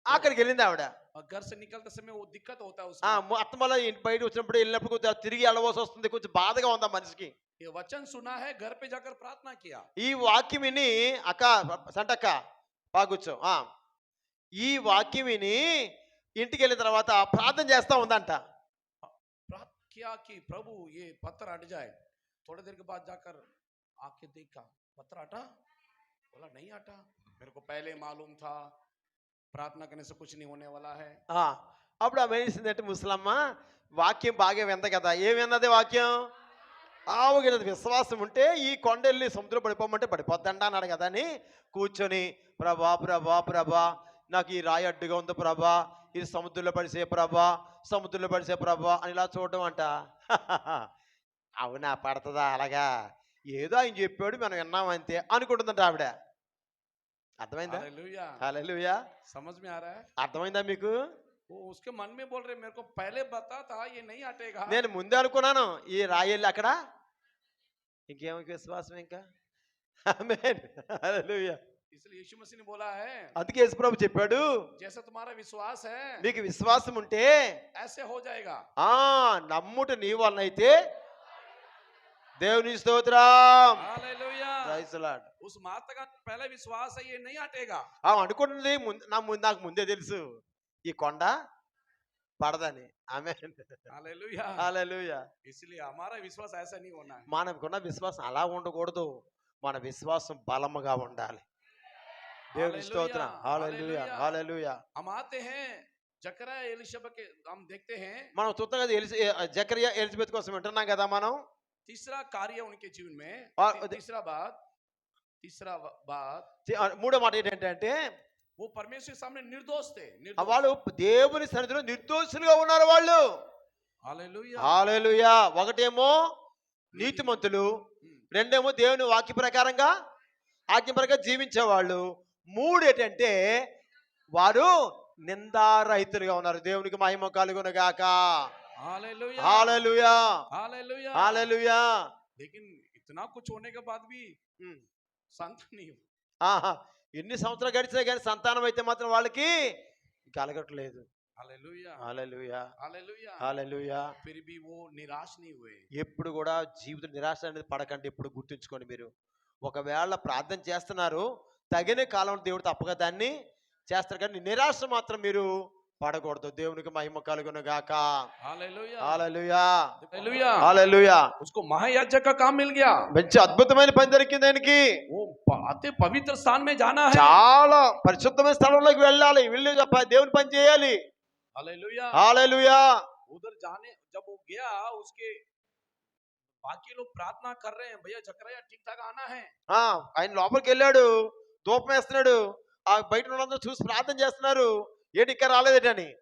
అక్కడికి వెళ్ళింది ఆవిడ. और घर से निकलते समय वो दिक्कत होता है उसमें। అత్తమల బయట వచ్చినప్పుడు వెళ్ళినప్పుడు కొంచెం తిరిగి వెళ్ళవలసి వస్తుంది, కొంచెం బాధగా ఉంది ఆ మనిషికి. ये वचन सुना है, घर पे जाकर प्रार्थना किया। ఈ వాక్యం విని అక్క సంటక్క బాగుచ్చో, ఈ వాక్యం విని ఇంటికి వెళ్ళిన తర్వాత ప్రార్థన చేస్తా ఉందంట. प्रार्थना किया कि प्रभु ये पत्थर हट जाए। थोड़ी देर के बाद जाकर आके देखा, पत्थर हटा? बोला नहीं हटा, मेरे को पहले मालूम था प्रार्थना करने से कुछ नहीं होने वाला है। అప్పుడు ఆమె వేసిందంటే ముసలమ్మ వాక్యం బాగా వింద కదా. ఏం విన్నది వాక్యం? ఆవుగినది విశ్వాసం ఉంటే ఈ కొండ వెళ్ళి సముద్రం పడిపోమంటే పడిపోద్దంట అన్నాడు కదా అని కూర్చొని, ప్రభా ప్రభా ప్రభా నాకు ఈ రాయి అడ్డుగా ఉంది ప్రభా, ఇది సముద్రంలో పడిసే ప్రభా, సముద్రంలో పడిసే ప్రభా అని ఇలా చూడడం అంట. అవునా, పడుతుందా అలాగా? ఏదో ఆయన చెప్పాడు మనం విన్నాం అంతే అనుకుంటుందంట ఆవిడ. అర్థమైందా? हालेलुया। హల్లెలూయా. समझ में आ रहा है? అర్థమైందా మీకు? वो उसके मन में बोल रहे मेरे को पहले बता था ये नहीं हटेगा। నేను ముందే అనుకున్నాను ఈ రాయి వెళ్ళి అక్కడ. ఇంకేమి విశ్వాసం ఇంకా. ఆమేన్, హల్లెలూయా. इसलिए यीशु मसीह ने बोला है, అందుకే యేసు ప్రభు చెప్పాడు, जैसा तुम्हारा विश्वास है మీకు విశ్వాసం ఉంటే ऐसे हो जाएगा। నమ్ముట నీ వలన అయితే దేవుని స్తోత్రం. हालेलुया। Praise the Lord. उस माता का पहले विश्वास है ये नहीं हटेगा। అనుకుంటుంది నాకు ముందే తెలుసు ఈ కొండ పడదని. ఆమేన్. हालेलुया। హల్లెలూయా. इसलिए हमारा विश्वास ऐसा नहीं होना है। మనకున్న విశ్వాసం అలా ఉండకూడదు. మన విశ్వాసం బలముగా ఉండాలి. దేవుని हालेलुया, స్తోత్రం. హల్లెలూయా. हालेलुया। హల్లెలూయా. हम आते हैं जकरया एलिशबा के, हम देखते हैं మనం చూస్తాం కదా జకరియా ఎలిజబెత్ కోసం వింటున్నాం కదా మనం. तीसरा कार्य उनके जीवन में, और- तीसरा बात మూడో మాట ఏంటంటే वो परमेश्वर के सामने निर्दोष थे, వాళ్ళు దేవుని సన్నిధిలో నిర్దోషులుగా ఉన్నారు వాళ్ళు. हालेलुया। హల్లెలూయా. ఒకటేమో నీతిమంతులు, రెండేమో దేవుని వాక్య ప్రకారంగా ఆజ్ఞ ప్రకారం జీవించేవాళ్ళు, మూడు ఏంటంటే వారు నిందారహితులుగా ఉన్నారు. దేవునికి మహిమ కలుగును గాక. Hallelujah, hallelujah. हालेलुया। హల్లెలూయా. लेकिन इतना कुछ होने के बाद भी ఉమ్. संत नहीं हो। ఆహా. ఎన్ని సంవత్సరాలు గడిచినా కానీ సంతానం అయితే మాత్రం వాళ్ళకి కలగట్లేదు. Hallelujah, hallelujah. हालेलुया। హల్లెలూయా. फिर भी वो निराश नहीं हुए। ఎప్పుడు కూడా జీవితం నిరాశ అనేది పడకండి. ఎప్పుడు గుర్తుంచుకోండి మీరు. ఒకవేళ ప్రార్థన చేస్తున్నారు, తగిన కాలంలో దేవుడు తప్పక దాన్ని చేస్తారు, కానీ నిరాశ మాత్రం మీరు పడకూడదు. దేవునికి మహిమ కలుగును గాక. Hallelujah, hallelujah. हालेलुया। హల్లెలూయా. उसको महायाजक का काम मिल गया। మంచి అద్భుతమైన పని దొరికింది ఆయనకి. वो अति पवित्र स्थान में जाना है। చాలా పరిశుద్ధమైన స్థలంలోకి వెళ్ళాలి, వెళ్ళి దేవుని పని చేయాలి. हालेलुया। హల్లెలూయా. उधर जाने जब वो गया, उसके बाकी लोग प्रार्थना कर रहे हैं, भैया जकरया ठीक ठाक आना है। ఆయన లోపలికి వెళ్ళాడు, ధూపం వేస్తున్నాడు. ఆ బయట ఉన్నందరూ చూసి ప్రార్థన చేస్తున్నారు, ఏంటి ఇంకా రాలేదేటని.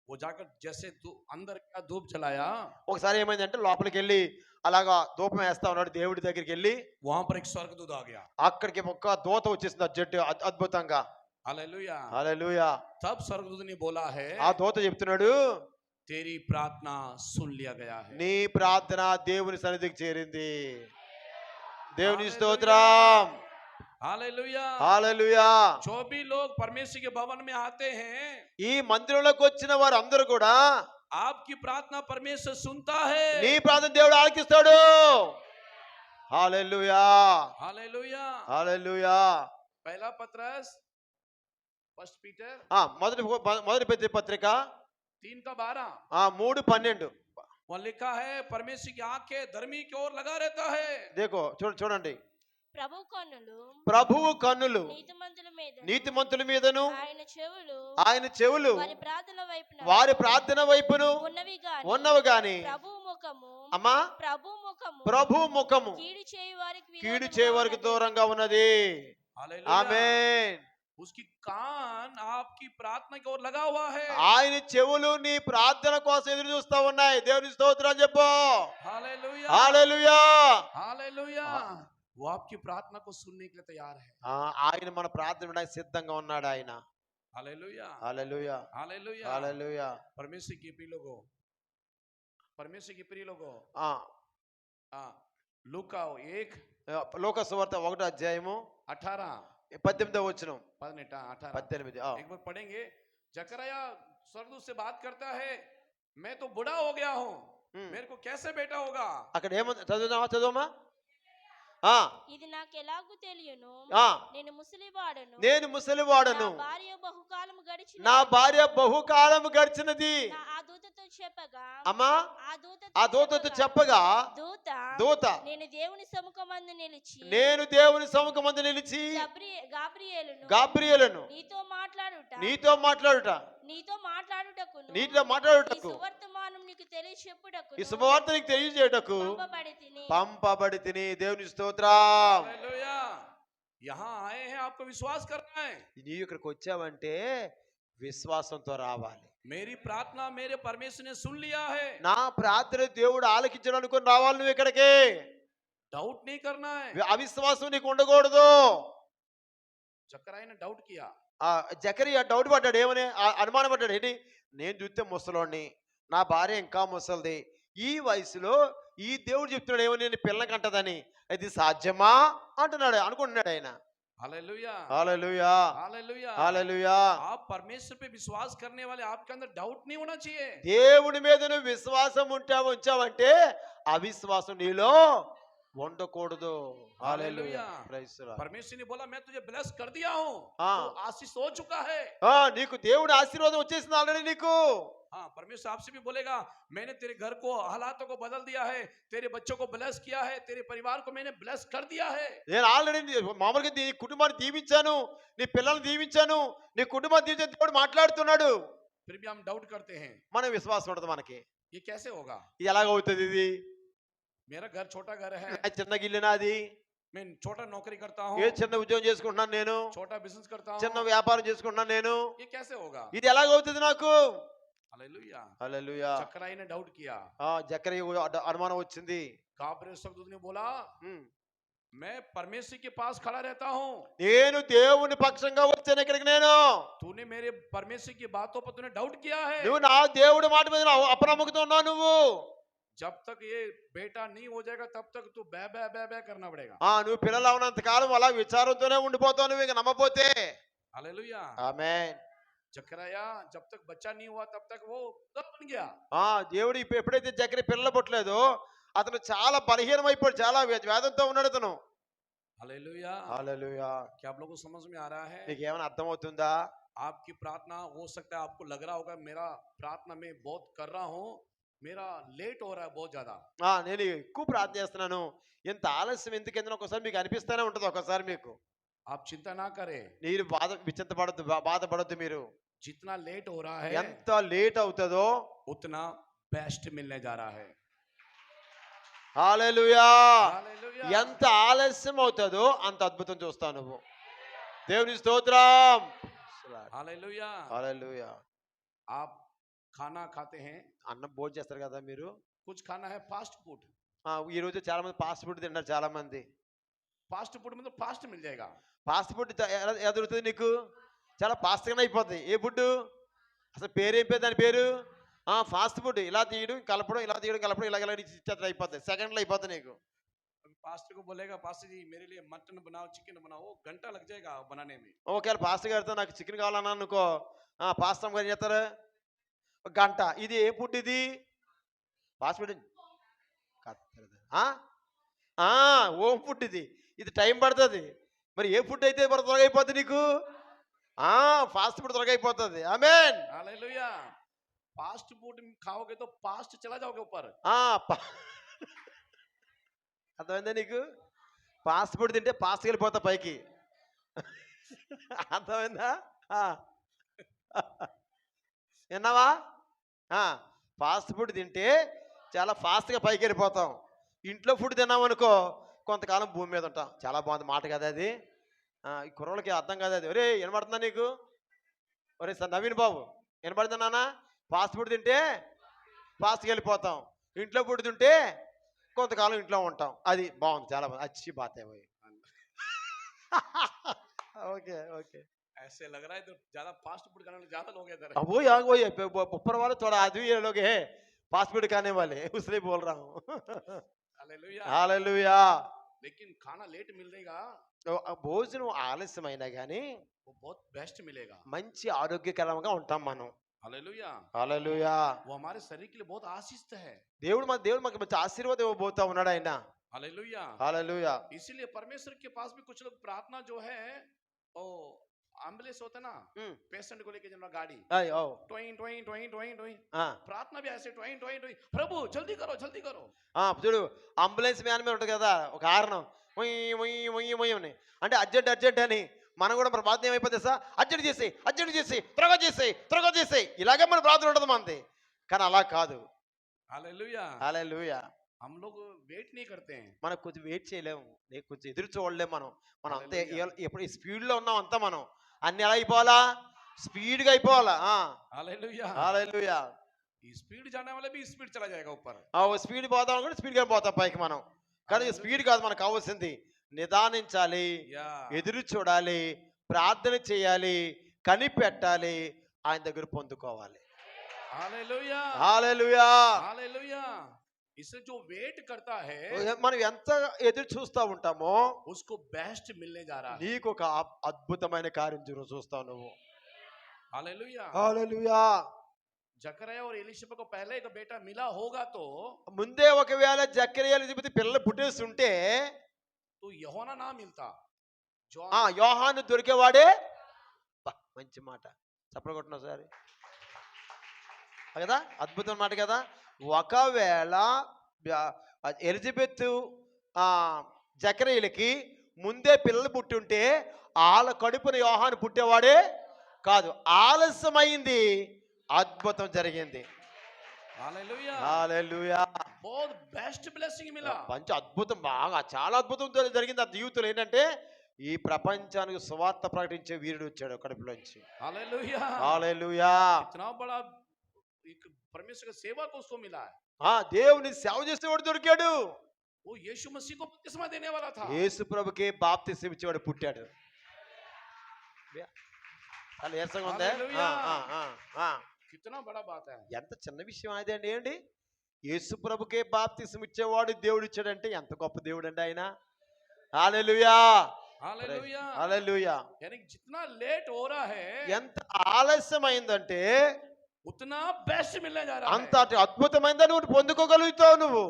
वो जाकर जैसे अंदर का धूप जलाया, ఒకసారి ఏమైందంటే లోపలికి వెళ్ళి అలాగా ధూపం వేస్తా ఉన్నాడు. దేవుడి దగ్గరికి వెళ్ళి वहां पर एक स्वर्गदूत आ गया। అక్కడికి ఒక దూత వచ్చేసింది అర్జెంట్ అద్భుతంగా. हालेलुया। హల్లెలూయా. तब स्वर्गदूत ने बोला है, ఆ దూత చెప్తున్నాడు, तेरी प्रार्थना सुन लिया गया है। నీ ప్రార్థన దేవుని సన్నిధికి చేరింది. దేవుని స్తోత్రం. हालेलुया। హల్లెలూయా. जो भी लोग परमेश्वर के भवन में आते हैं, ఈ మందిరంలోకి వచ్చిన వారు అందరూ కూడా आपकी प्रार्थना परमेश्वर सुनता है। నీ ప్రార్థన దేవుడు ఆలకిస్తాడు. హల్లెలూయా. हालेलुया। హల్లెలూయా. पहला पत्रस, फर्स्ट पीटर మొదటి పెద్ద పత్రిక 3:12, 3:12. वहाँ लिखा है, परमेश्वर की आंखें धर्मी की ओर लगा रहता है। దేకో చూడండి, ప్రభు కన్నులు ప్రభువు కన్నులు నీతిమంతుల మీద, నీతిమంతుల మీదను ఆయన చెవులు వారి ప్రార్థన వైపును ఉన్నవి గాని అమ్మా ప్రభు ముఖము కీడు చేయవారికి దూరంగా ఉన్నది. हालेलुया। ఆమేన్. उसकी कान आपकी प्रार्थना की ओर लगा हुआ है। ఆయన చెవులు నీ ప్రార్థన కోసం ఎదురు చూస్తా ఉన్నాయి. దేవుని స్తోత్రం చెప్పు. Hallelujah, hallelujah. हालेलुया। वो आपकी प्रार्थना को सुनने के लिए तैयार है। ఆయన మన ప్రార్థన వినడానికి సిద్ధంగా ఉన్నాడు ఆయన. Hallelujah, hallelujah. हालेलुया। హల్లెలూయా. परमेश्वर की प्रिय लोगों, परमेश्वर की प्रिय लोगों, लूका 1 లోక సువార్త 1:18 18 18. एक बार पढ़ेंगे। जकरया स्वर्गदूत से बात करता है, मैं तो बूढ़ा हो गया हूँ, मेरे को कैसे बेटा होगा। అక్కడ ఏముంది చదువుమా. ఇది నాకు ఎలాగూ తెలియను, నేను ముసలివాడను, నేను ముసలివాడను, నా భార్య బహుకాలము గడిచిన, నా భార్య బహుకాలము గడిచినది. ఆ దూతతో చెప్పగా, అమ్మా ఆ దూతతో చెప్పగా దూత నేను దేవుని సముఖమందు నిలిచి, గాబ్రియేలును నీతో మాట్లాడుటకు సువర్తమానం నీకు తెలియచెప్పుటకు ఈ శుభవార్త నీకు తెలియజేయుటకు పంపబడి తిని. దేవుని స్తోత్రం. हालेलुया। यहाँ आए हैं, आपको विश्वास करना है। నీ ఇక్కడికి వచ్చావంటే విశ్వాసంతో రావాలి. मेरी प्रार्थना मेरे परमेश्वर ने सुन लिया है। నా ప్రార్థన దేవుడు ఆలకించడం అనుకుని రావాలి నువ్వు ఇక్కడికి. डाउट नहीं करना है। అవిశ్వాసం నీకు ఉండకూడదు. जकरया ने डाउट किया। జకరియా డౌట్ పడ్డాడు. ఏమని అనుమానం పడ్డాడు. ఏంటి, నేను చూస్తే ముసలోడిని, నా భార్య ఇంకా ముసలిది, ఈ వయసులో ఈ దేవుడు చెప్తున్నాడు ఏమని, నేను పిల్లకి అంటదని, అది సాధ్యమా అంటున్నాడు అనుకుంటున్నాడు ఆయన. Hallelujah, hallelujah, hallelujah, hallelujah. आप परमेश्वर पे विश्वास करने वाले, आपके अंदर डाउट नहीं होना चाहिए। దేవుని మీద నువ్వు విశ్వాసం ఉంచావంటే అవిశ్వాసం నీలో ఉండకూడదు. हालेलुया। Praise the Lord. परमेश्वर ने बोला मैं तुझे ब्लेस कर दिया हूँ, हाँ। तू आशीष हो चुका है। నీకు దేవుడి ఆశీర్వాదం వచ్చేసింది ఆల్రెడీ నీకు. हाँ, परमेश्वर आपसे भी बोलेगा मैंने तेरे घर को हालातों को बदल दिया है, तेरे बच्चों को ब्लेस किया है, तेरे परिवार को मैंने ब्लेस कर दिया है। నేను ఆల్రెడీ మామూలుగా నీ కుటుంబాన్ని దీవించాను, నీ పిల్లల్ని దీవించాను, నీ కుటుంబాన్ని దీవించాను దేవుడు మాట్లాడుతున్నాడు. फिर भी हम डाउट करते हैं మనం విశ్వాసం ఉండదు మనకి. ये कैसे होगा, ఇది ఎలాగవుతుంది ఇది? मेरा घर छोटा घर है, చిన్న గిల్లు నాది, मैं छोटा नौकरी करता ఏ हूँ, చిన్న ఉద్యోగం చేసుకుంటున్నాను నేను, छोटा बिजनेस करता చిన్న हूँ, వ్యాపారం చేసుకుంటున్నాను నేను, ये कैसे होगा? ఇది ఎలాగవుతుంది నాకు? हालेलुया। హల్లెలూయా. चक्राई ने डाउट किया, జకరియా అనుమానం వచ్చింది. गाब्रिएल स्वर्गदूत ने बोला ఉమ్. मैं परमेश्वर के पास खड़ा रहता हूँ, నేను దేవుని పక్షంగా వచ్చాను ఇక్కడికి నేను. तूने मेरे परमेश्वर की बातों पर तूने डाउट किया है। నువ్వు నా దేవుడి మాట మీద అపనమ్మకంతో ఉన్నావు నువ్వు. जब तक ये बेटा नहीं हो जाएगा तब तक तू बै बै बै बै करना पड़ेगा। నువ్వు పిల్లలు అవునంత కాలం అలా విచారంతోనే ఉండిపోతావు నువ్వు, ఇక నమ్మపోతే. हालेलुया। ఆమేన్. जकरया जब तक बच्चा नहीं हुआ तब तक वो दब बन गया। దేవుడు ఎప్పుడైతే జకరియా పిల్లలు పుట్టలేదో అతను చాలా బలహీనమైపోయాడు, చాలా వేదంతో ఉన్నాడు అతను. हालेलुया। హల్లెలూయా. क्या आप लोगों को समझ में आ रहा है? నీకు ఏమైనా అర్థమవుతుందా? आपकी प्रार्थना हो सकता है आपको लग रहा होगा मेरा प्रार्थना में बहुत कर रहा हूँ, मेरा लेट हो रहा है बहुत ज्यादा। నేను ఎక్కువ ప్రార్థన చేస్తున్నాను, ఎంత ఆలస్యం ఎందుకు ఒకసారి మీకు అనిపిస్తూనే ఉంటుంది ఒకసారి మీకు. आप चिंता ना करें, మీరు విచింతపడద్దు, బాధపడద్దు మీరు. जितना लेट हो रहा है ఎంత లేట్ అవుతుందో उतना बेस्ट मिलने जा रहा है। హల్లెలూయా. हालेलुया। ఎంత ఆలస్యం అవుతుందో అంత అద్భుతం చూస్తావు నువ్వు. దేవుని స్తోత్రం. हालेलुया। హల్లెలూయా. आप खाना खाते हैं, అన్నం భోజనం చేస్తారు కదా మీరు. कुछ खाना है फास्ट फूड। ఈ రోజు చాలా మంది ఫాస్ట్ ఫుడ్ తింటారు చాలా మంది. फास्ट फूड में तो फास्ट मिल जाएगा। ఫాస్ట్ ఫుడ్ ఎలా దొరుకుతుంది నీకు? చాలా ఫాస్ట్గానే అయిపోతుంది. ఏ ఫుడ్ అసలు పేరేం పేరు దాని పేరు? Fast food. ఇలా తీయడం కలపడం, ఇలా తీయడం కలపడం, ఇలా ఇచ్చేస్తారు, అయిపోతాయి, సెకండ్లో అయిపోతాయి నీకు. पास्टर को बोलेगा पास्टर जी मेरे लिए मटन बनाओ, चिकन बनाओ, वो घंटा लग जाएगा बनाने में। ఒకవేళ పాస్టర్ గారితో నాకు చికెన్ కావాలన్నా అనుకో, పాస్టర్ గారు ఏం చేస్తారు, ఒక గంట. ఇది ఏ ఫుడ్ ఇది? Fast food. హోమ్ ఫుడ్ ఇది. ఇది టైం పడుతుంది. మరి ఏ ఫుడ్ అయితే త్వరగా అయిపోతుంది నీకు? ఫాస్ట్ ఫుడ్ త్వరగా అయిపోతుంది. ఆమేన్. हालेलुया। फास्ट फूड खाओगे तो फास्ट चला जाओगे ऊपर। అర్థమైందా నీకు? ఫాస్ట్ ఫుడ్ తింటే ఫాస్ట్గా వెళ్ళిపోతా పైకి. అర్థమైందా? విన్నావా? ఫాస్ట్ ఫుడ్ తింటే చాలా ఫాస్ట్గా పైకి వెళ్ళిపోతాం. ఇంట్లో ఫుడ్ తిన్నామనుకో కొంతకాలం భూమి మీద ఉంటాం. చాలా బాగుంది మాట కదా అది. ఈ కుర్రోళ్ళకి అర్థం కాదు అది. ఒరే వినబడుతుందా నీకు? ఒరే సార్ నవీన్ బాబు వినబడుతుందా నాన్న? ఫాస్ట్ ఫుడ్ తింటే ఫాస్ట్గా వెళ్ళిపోతాం, ఇంట్లో ఫుడ్ తింటే కొంతకాలం ఇంట్లో ఉంటాం. అది బాగుంది, చాలా బాగుంది. అచ్చి బాత్ है ఓకే ఓకే. ऐसे लग रहा है तो ज्यादा फास्ट फूड खाने वाले ज्यादा लोग हैं इधर। वो यार वो ऊपर वाले थोड़ा आदमी ये लोग है फास्ट फूड खाने वाले, उसलिए बोल रहा हूँ. हालेलुया। हालेलुया. लेकिन खाना लेट मिलेगा, భోజనం ఆలస్యమైనా కానీ वो बहुत बेस्ट मिलेगा। మంచి ఆరోగ్యకరంగా ఉంటాం మనం. हालेलुया। హల్లెలూయా. वो हमारे शरीर के लिए बहुत आशीष है। దేవుడు మాకు మంచి ఆశీర్వాదం ఇవ్వబోతా ఉన్నాడు ఆయన. हालेलुया। హల్లెలూయా. इसीलिए परमेश्वर के पास भी कुछ लोग प्रार्थना जो है ओ एम्बुलेंस होता ना, पेशेंट को लेके जाना गाड़ी, टोइन टोइन टोइन टोइन टोइन, प्रार्थना भी ऐसे टोइन टोइन टोइन, प्रभु जल्दी करो जल्दी करो। చూడు అంబులెన్స్ మ్యాన్ మీద ఉంటుంది కదా ఒక కారణం, అని అంటే అర్జెంట్ అర్జెంట్ అని. మనం కూడా మన ప్రార్థన ఏమైపోతుంది సార్, అర్జెంట్ చేసి త్వరగా చేసి ఇలాగే మన ప్రార్థన ఉంటుంది మనది. కానీ అలా కాదు. हालेलुया। హల్లెలూయా. हम लोग वेट नहीं करते हैं, మనం కొంచెం వెయిట్ చేయలేము, కొంచెం ఎదురు చూడలేము. మనం అంతే ఎప్పుడు ఈ స్పీడ్లో ఉన్నాం అంతా. మనం అన్ని ఎలా అయిపోవాలా? స్పీడ్గా అయిపోవాలా. हालेलुया। హల్లెలూయా. स्पीड जाने वाले भी स्पीड चला जाएगा ऊपर। స్పీడ్ పోతాం అనుకుంటే స్పీడ్గా పోతాం పైకి మనం. కానీ స్పీడ్ కాదు మనకు కావాల్సింది. నిదానించాలి, ఎదురు చూడాలి, ప్రార్థన చేయాలి, కనిపెట్టాలి, ఆయన దగ్గర పొందుకోవాలి. हालेलुया। హల్లెలూయా. हालेलुया। इसे जो वेट करता है మనం ఎంత ఎదురు చూస్తా ఉంటామో उसको बेस्ट मिलने जा रहा है। నీకు ఒక అద్భుతమైన కార్యం చూస్తావు నువ్వు. हालेलुया। హల్లెలూయా. जकरया और एलिशबा को पहले एक बेटा मिला होगा तो ముందే ఒకవేళ జకరియా ఎలిజబెత్ పిల్లలు పుట్టేసి ఉంటే యోహానా నా మిల్తా యోహాను దొరికేవాడే. మంచి మాట, చప్పట్లు కొట్టినా సార్ కదా, అద్భుతం మాట కదా. ఒకవేళ ఎలిజబెత్ జకరియలకి ముందే పిల్లలు పుట్టుంటే వాళ్ళ కడుపున యోహాను పుట్టేవాడే కాదు. ఆలస్యమైంది, అద్భుతం జరిగింది. హల్లెలూయా. మంచి అద్భుతం, బాగా చాలా అద్భుతం జరిగింది ఆ జీవితంలో. ఏంటంటే ఈ ప్రపంచానికి సువార్త ప్రకటించే వీరుడు వచ్చాడు కడుపులోంచి. హల్లెలూయా. परमेश्वर का सेवा को उसको मिला है. దేవుని సేవ చేసేవాడు దొరికాడు. वो यीशु मसीह को बपतिस्मा देने वाला था. యేసు ప్రభుకే బాప్తిస్మం ఇచ్చేవాడు పుట్టాడు. చాలా ఏసంగా ఉందా? कितना बड़ा बात है. ఎంత చిన్న విషయం అదండి. ఏంటి, యేసు ప్రభుకే బాప్తిస్మం ఇచ్చేవాడు దేవుడు ఇచ్చాడంటే ఎంత గొప్ప దేవుడు అండి ఆయన. హల్లెలూయా. हालेलुया. హల్లెలూయా. यानी जितना लेट हो रहा है, ఎంత ఆలస్యమైందంటే उतना बेस्ट मिलने जा रहा है. అంత అద్భుతమైందని నువ్వు పొందుకోగలుగుతావు నువ్వు.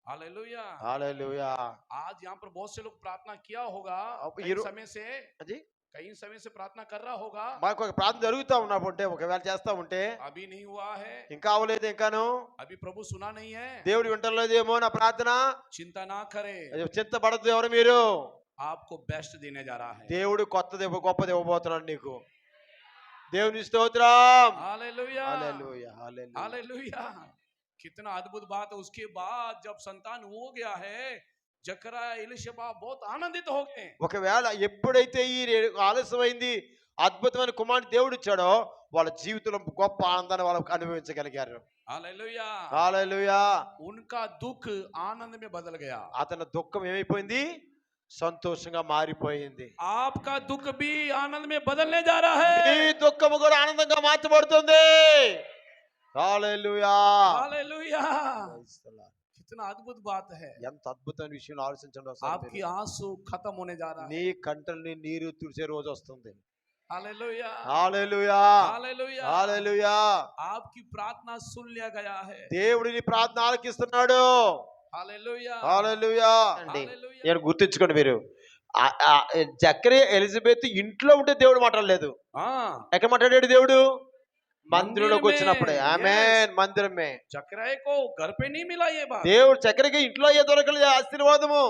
हालेलुया. हालेलुया. आज यहाँ पर बहुत से लोग प्रार्थना किया होगा कई समय से प्रार्थना कर रहा होगा. మాకు ఒక ప్రార్థన జరుగుతా ఉన్నప్పుడు ఒకవేళ చేస్తా ఉంటే अभी नहीं हुआ है, ఇంకా అవ్వలేదు, ఇంకాను अभी प्रभु सुना नहीं है, దేవుడు వింటలేదేమో నా ప్రార్థన. चिंता ना करे, చింతపడద్దు ఎవరు మీరు. आपको बेस्ट देने जा रहा है. దేవుడు కొత్తది గొప్పది ఇవ్వబోతున్నాడు నీకు. దేవుని స్తోత్రం. हालेलुया. हालेलुया. हालेलुया. हालेलुया. कितना अद्भुत बात है. उसके बाद जब संतान हो गया है, जकरया एलिशबा बहुत आनंदित हो गए. ఒకవేళ ఎప్పుడైతే ఈ ఆలస్యమైంది అద్భుతమైన కుమారుని దేవుడు ఇచ్చాడో వాళ్ళ జీవితంలో గొప్ప ఆనందాన్ని వాళ్ళకి అనుభవించగలిగారు. हालेलुया. हालेलुया. उनका दुख आनंद में बदल गया. అతని దుఃఖం ఏమైపోయింది? సంతోషంగా మారిపోయింది. आपका दुख भी आनंद में बदलने जा रहा है. ఈ దుఃఖము కూడా ఆనందంగా మార్చబడుతుంది. హల్లెలూయా. हालेलुया. कितना अद्भुत बात है. ఎంత అద్భుతమైన విషయం ఆలోచించండి. आपकी आंसू खत्म होने जा रहा है. నీ కంటల్ని నీరు తుడిచే రోజు వస్తుంది. हालेलुया. हालेलुया. हालेलुया. हालेलुया. आपकी प्रार्थना सुन लिया गया है. దేవుడు నీ ప్రార్థన ఆలకిస్తున్నాడు. हालेलुया. हालेलुया. हालेलुया. నేను గుర్తించుకోండి, మీరు జకరియా ఎలిజబెత్ ఇంట్లో ఉంటే దేవుడు మాట్లాడలేదు. ఎక్కడ మాట్లాడాడు దేవుడు? మందిరంలోకి వచ్చినప్పుడే. ఆమేన్. మందిరమే. జకరియా को घर पे नहीं मिला ये बात. దేవుడు జకరియకి ఇంట్లో అయ్యే దొరకలేదు ఆశీర్వాదము.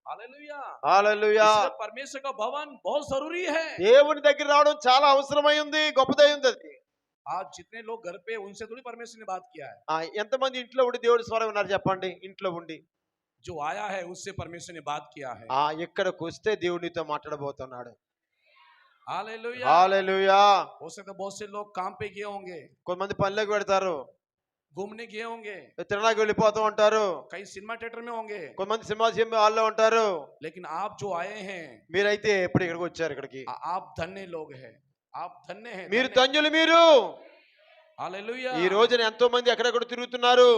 हालेलुया. हालेलुया. परमेश्वर का भवन बहुत जरूरी है. దేవుని దగ్గర రావడం చాలా అవసరమై ఉంది, గొప్పదై ఉంది అది. आज जितने लोग घर पे उनसे थोड़ी परमेश्वर ने बात किया है. ఎంతమంది ఇంట్లో ఉండి దేవుడి స్వరం ఉన్నారు చెప్పండి? ఇంట్లో ఉండి जो आया है उससे परमेश्वर ने बात किया है. ఇక్కడికి వస్తే దేవునితో మాట్లాడబోతున్నాడు. हालेलुया. हालेलुया. हो सकता है बहुत से लोग काम पे गए होंगे, కొంతమంది పనిలోకి పెడతారు, घूमने गए होंगे, తిరణాకి వెళ్ళిపోతూ ఉంటారు, कई सिनेमा थिएटर में होंगे, కొంతమంది సినిమా హాల్లో ఉంటారు. लेकिन आप जो आए हैं, మీరైతే ఎప్పుడు ఇక్కడికి వచ్చారు? ఇక్కడికి आप धन्य लोग हैं. आप धन्य हैं. మీరు ధన్యులు మీరు. हालेलुया. ఈ రోజున ఎంతో మంది ఎక్కడెక్కడ తిరుగుతున్నారు.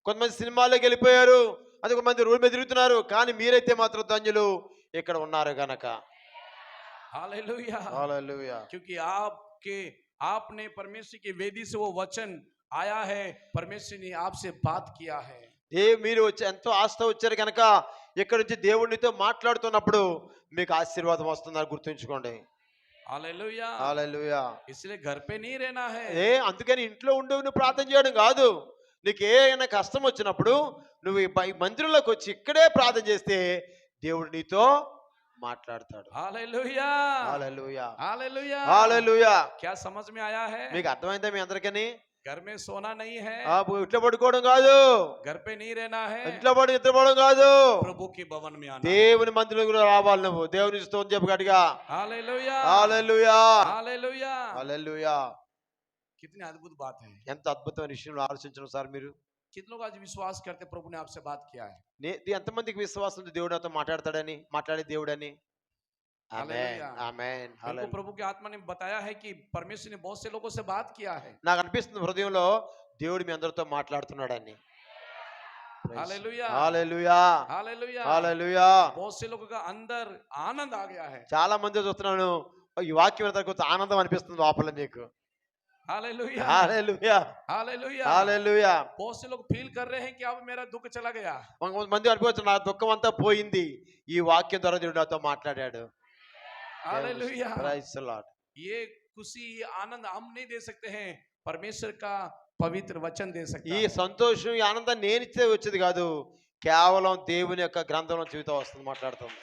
కొంతమంది సినిమాలోకి వెళ్ళిపోయారు, అది కొంతమంది రోడ్డు మీద తిరుగుతున్నారు. కానీ మీరైతే మాత్రం ధన్యులు, ఇక్కడ ఉన్నారు గనక. हालेलुया. हालेलुया. क्योंकि आपने परमेश्वर की वेदी से वो वचन आया है, परमेश्वर ने आपसे बात किया है. మీరు వచ్చి ఎంతో ఆశతో వచ్చారు కనుక ఇక్కడ నుంచి దేవుడితో మాట్లాడుతున్నప్పుడు మీకు ఆశీర్వాదం వస్తుందని గుర్తుంచుకోండి. हालेलुया. हालेलुया. इसलिए घर पे नहीं रहना है. అందుకని ఇంట్లో ఉండి నువ్వు ప్రార్థన చేయడం కాదు. నీకు ఏమైనా కష్టం వచ్చినప్పుడు నువ్వు ఈ మందిరంలోకి వచ్చి ఇక్కడే ప్రార్థన చేస్తే దేవుడు నీతో మాట్లాడతాడు. हालेलुया. हालेलुया. हालेलुया. हालेलुया. क्या समझ में आया है? మీకు అర్థమైందా మీ అందరికీ? घर में सोना नहीं है, ఇంట్లో పడుకోవడం కాదు, घर पे नहीं रहना है, ఇంట్లో పడి నిద్రపోవడం కాదు, प्रभु के भवन में आना. దేవుని మందిరంలో రావాలి నువ్వు. దేవుని స్తోత్రం చెప్పు గట్టిగా. हालेलुया. हालेलुया. हालेलुया. हालेलुया. कितनी अद्भुत बात है. ఎంత అద్భుతమైన విషయంలో ఆలోచించడం సార్ మీరు. कितने लोग आज विश्वास करते प्रभु ने आपसे बात किया है? ఎంతమందికి విశ్వాసం ఉంది దేవుడు నాతో మాట్లాడతాడని, మాట్లాడే దేవుడని? ఆమేన్. ఆమేన్. हमको प्रभु की आत्मा ने बताया है कि परमेश्वर ने बहुत से लोगों से बात किया है. నాకు అనిపిస్తుంది హృదయంలో దేవుడు మీ అందరితో మాట్లాడుతున్నాడని. हालेलुया. हालेलुया. हालेलुया. हालेलुया. बहुत से लोगों का अंदर आनंद आ गया है. చాలా మంది చూస్తున్నాను, ఈ వాక్యం విన్న తర్వాత ఆనందం అనిపిస్తుంది లోపల నీకు. हालेलुया హల్లెలూయా हालेलुया హల్లెలూయా. बहुत से लोग फील कर रहे हैं कि अब मेरा दुख चला गया కొంతమంది అనుకోవచ్చు నా దుఃఖం అంతా పోయింది, ఈ వాక్యం ద్వారా దేవుడు నాతో మాట్లాడాడు. Hallelujah praise the Lord. ये खुशी ये आनंद हम नहीं दे सकते हैं परमेश्वर का पवित्र वचन दे सकता ఈ है సంతోషం ఈ ఆనందం నేను ఇచ్చే వచ్చేది కాదు, కేవలం దేవుని యొక్క గ్రంథంలో జీవితం వస్తుంది మాట్లాడుతుంది.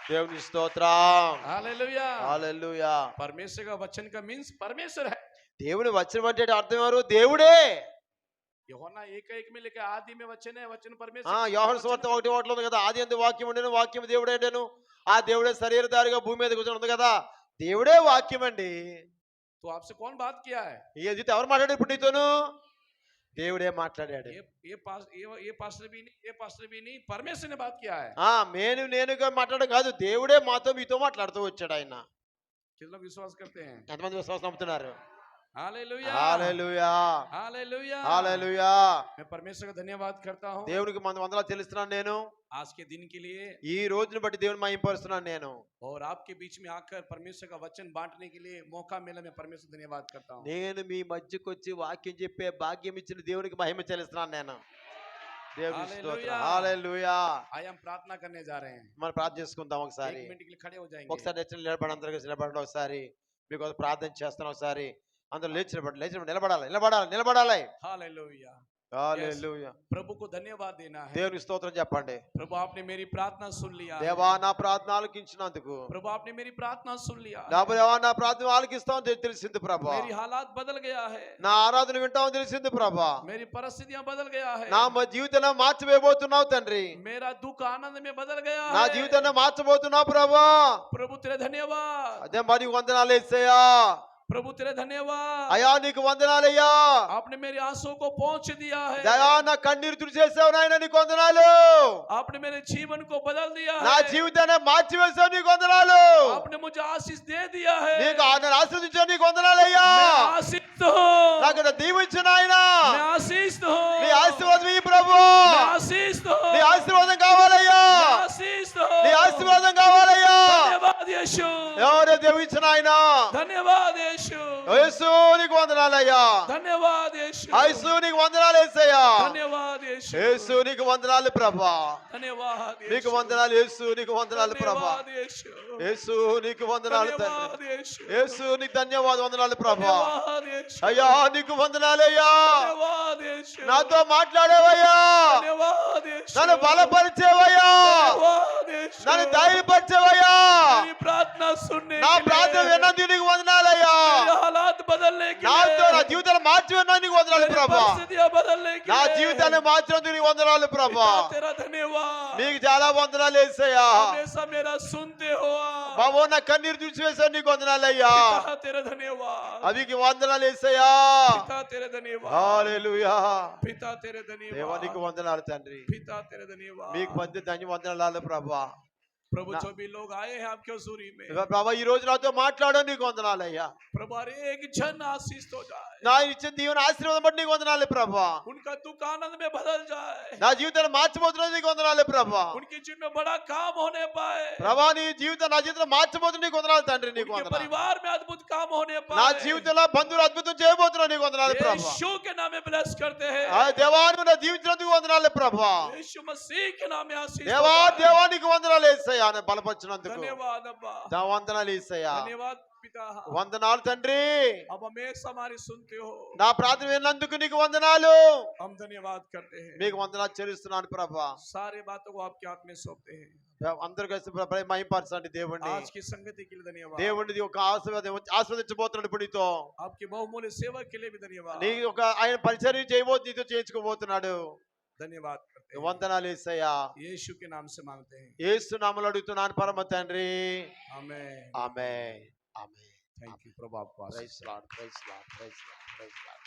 దేవుని స్తోత్రం. Hallelujah hallelujah. परमेश्वर का वचन का मीन्स परमेश्वर है దేవుని వచనం అంటే అర్థం ఎవరు? దేవుడే. యోహన్నా 1:1 में लिखा आदि में वचन है वचन ఆ परमेश्वर యోహాను సువార్త 1:1 ఉంది కదా, ఆది యందు వాక్యం ఉండెను, వాక్యం దేవుడే ఉండెను, ఆ దేవుడే శరీరధారిగా భూమి మీద కూర్చొని ఉంది కదా, దేవుడే వాక్యం అండి. तो आपसे कौन बात किया है ఏది ఎవరు మాట్లాడాడు ఇప్పుడు నీతోను? దేవుడే మాట్లాడాడు. ये पास्टर भी नहीं ये पास्टर भी नहीं परमेश्वर ने बात किया है నేనుగా మాట్లాడడం కాదు, దేవుడే మాతో మీతో మాట్లాడుతూ వచ్చాడు ఆయన. कितने लोग विश्वास करते हैं ఎంతమంది విశ్వాసం నమ్ముతున్నారు? हालेलुया హల్లెలూయా हालेलुया హల్లెలూయా. मैं परमेश्वर का धन्यवाद करता हूँ దేవునికి వందనాలు చెల్లిస్తున్నాను నేను. आज के दिन के लिए ఈ రోజుని బట్టి దేవుని మహిమపరుస్తున్నాను నేను. और आपके बीच में आकर परमेश्वर का वचन बांटने के लिए मौका मिला मैं परमेश्वर का धन्यवाद करता हूँ నేను మీ మధ్యకు వచ్చి వాక్యం చెప్పే భాగ్యం ఇచ్చిన దేవునికి మహిమ చెల్లిస్తున్నాను నేను. దేవుని స్తోత్రం. హల్లెలూయా. హల్లెలూయా. आज हम प्रार्थना करने जा रहे हैं మనం ప్రార్థన చేసుకుందాం ఒకసారి. 1 मिनट के लिए खड़े हो जाएंगे ఒకసారి లేచి నిలబడి అందరూ కలిసి నిలబడండి ఒకసారి. మీకు ప్రార్థన చేస్తాను ఒకసారి. అందరూ లేచి నిలబడాలి నిలబడాలి నిలబడాలి. Hallelujah hallelujah. प्रभु को धन्यवाद देना है దేవునికి స్తోత్రం చెప్పండి. प्रभु आपने मेरी प्रार्थना सुन लिया है। దేవా నా ప్రార్థన ఆలకించినందుకు, प्रभु आपने मेरी प्रार्थना सुन लिया నా దేవా నా ప్రార్థన ఆలకిస్తామని తెలిసింది ప్రభా. मेरी हालात बदल गया है నా ఆరాధన వింటామని తెలిసింది ప్రభా. मेरी परिस्थितियां बदल गया है నా జీవితాన్ని మార్చివేయబోతున్నావు తండ్రి. मेरा दुख आनंद में बदल गया నా है జీవితాన్ని మార్చబోతున్నావు ప్రభా. प्रभु तेरे धन्यवाद అదే మరి వందనాలు యేసయ్యా. प्रभु तेरे धन्यवाद అయ్యా నీకు వందనాలయ్యా. आपने मेरी आंसू को पहुंच दिया है దయా నా కన్నీరు తుడిచేసావు నాయన, నీకు వందనాలు. आपने मेरे जीवन को बदल दिया నా है జీవితాన్ని మార్చివేసావు, నీకు వందనాలు. आपने मुझे आशीष दे दिया है నీకు నన్ను ఆశీర్వదించావు, నీకు వందనాలయ్యా. मैं आशीष हूँ నాకు దీవించు నాయన. मैं आशीष हूँ నీ ఆశీర్వాదం ఈ ప్రభు. मैं आशीष हूँ నీ ఆశీర్వాదం కావాలయ్యా. मैं आशीष हूँ నీ ఆశీర్వాదం కావాలయ్యా. धन्यवाद यीशु ఎవరే దీవించు నాయన. धन्यवाद यीशु యేసు నీకు వందనాలయ్యా. धन्यवाद यीशु యేసు నీకు వందనాలు యేసయ్యా. धन्यवाद यीशु యేసు నీకు వందనాలు ప్రభా. धन्यवाद నీకు यीशु వందనాలు యేసు, నీకు వందనాలు ప్రభా. धन्यवाद यीशु యేసు నీకు వందనాలు తండ్రి. धन्यवाद यीशु యేసు నీకు ధన్యవాదాలు వందనాలు ప్రభా. धन्यवाद यीशु అయ్యా నీకు వందనాలయ్యా. धन्यवाद यीशु నాతో మాట్లాడేవయ్యా. धन्यवाद यीशु నన్ను బలపరిచేవయ్యా. धन्यवाद यीशु నన్ను ధైర్యపరిచేవయ్యా. मेरी प्रार्थना सुनने నా के ప్రార్థన लिए విన్నందుకు నీకు వందనాలయ్యా. मेरे हालात बदलने के నాతో నా लिए జీవితాన్ని మార్చి విన్నందుకు నీకు వందనాలు मेरी ప్రభా. परिस्थितियां बदलने के నా लिए జీవితాన్ని మార్చినందుకు నీకు వందనాలు ప్రభా. पिता तेरा धन्यवाद నీకు చాలా వందనాలు యేసయ్యా. हमेशा मेरा सुनते हो బాబు నా కన్నీరు తుడిచివేశావు, నీకు వందనాలయ్యా. पिता तेरा धन्यवाद అవికి వందనాలు యేసయ్యా. पिता तेरे धन्यवाद హల్లెలూయా. पिता तेरे దేవా నీకు धन्यवाद వందనాలు తండ్రి. पिता तेरे धन्यवाद మీకు మధ్య ధన్యవాదాలు ప్రభా. प्रभु जो भी लोग आए हैं आपके हजूरी में ప్రభా ఈ రోజు నాతో మాట్లాడో, నీకు వందనాలయ్యా. प्रभु हर एक जन आशीष हो जाए నా ఇచ్చిన దీవెన ఆశీర్వాదం బట్టి నీకు వందనాలు ప్రభా. उनका दुख आनंद में बदल जाए నా జీవితాన్ని మార్చబోతున్నది నీకు వందనాలు ప్రభా. उनके जीवन में बड़ा काम होने पाए ప్రభా నీ జీవితం నా జీవితం మార్చబోతున్న నీకు వందనాలు తండ్రి. నీకు उनके వందనాలు. परिवार में अद्भुत काम होने నా पाए జీవితంలో బంధువులు అద్భుతం చేయబోతున్నా, నీకు వందనాలు ప్రభా. यीशु के नाम में ब्लेस करते ఆ हैं దేవాను నా జీవించినందుకు వందనాలు ప్రభా. यीशु मसीह के नाम में आशीष దేవా हो जाए। దేవా నీకు వందనాలు యేసయ్యా. నన్ను బలపరిచినందుకు धन्यवाद अब्बा నా వందనాలు యేసయ్యా. धन्यवाद पिता వందనాలు తండ్రి. अब हमेशा हमारी सुनते हो నా ప్రార్థన విన్నందుకు నీకు వందనాలు. हम धन्यवाद करते हैं మీకు వందనాలు చెల్లిస్తున్నాను ప్రభా. सारे बातों को आपके हाथ में सौंपते हैं అందరూ కలిసి మహిమపరచండి దేవుణ్ణి. आज की संगति के लिए धन्यवाद దేవుడిది ఒక ఆస్వాదించబోతున్నాడు ఇప్పుడు నీతో. आपके बहुमूल्य सेवा के लिए भी धन्यवाद నీ ఒక ఆయన పరిచర్య చేయబోతు నీతో చేయించుకోబోతున్నాడు. धन्यवाद करते हैं వందనాలు యేసయ్యా. यीशु के नाम से मांगते हैं యేసు నామములో అడుగుతున్నాను పరమ తండ్రి. आमेन ఆమేన్ ఆమేన్. थैंक यू प्रभु आपको आशीष praise Lord praise Lord praise Lord praise lord.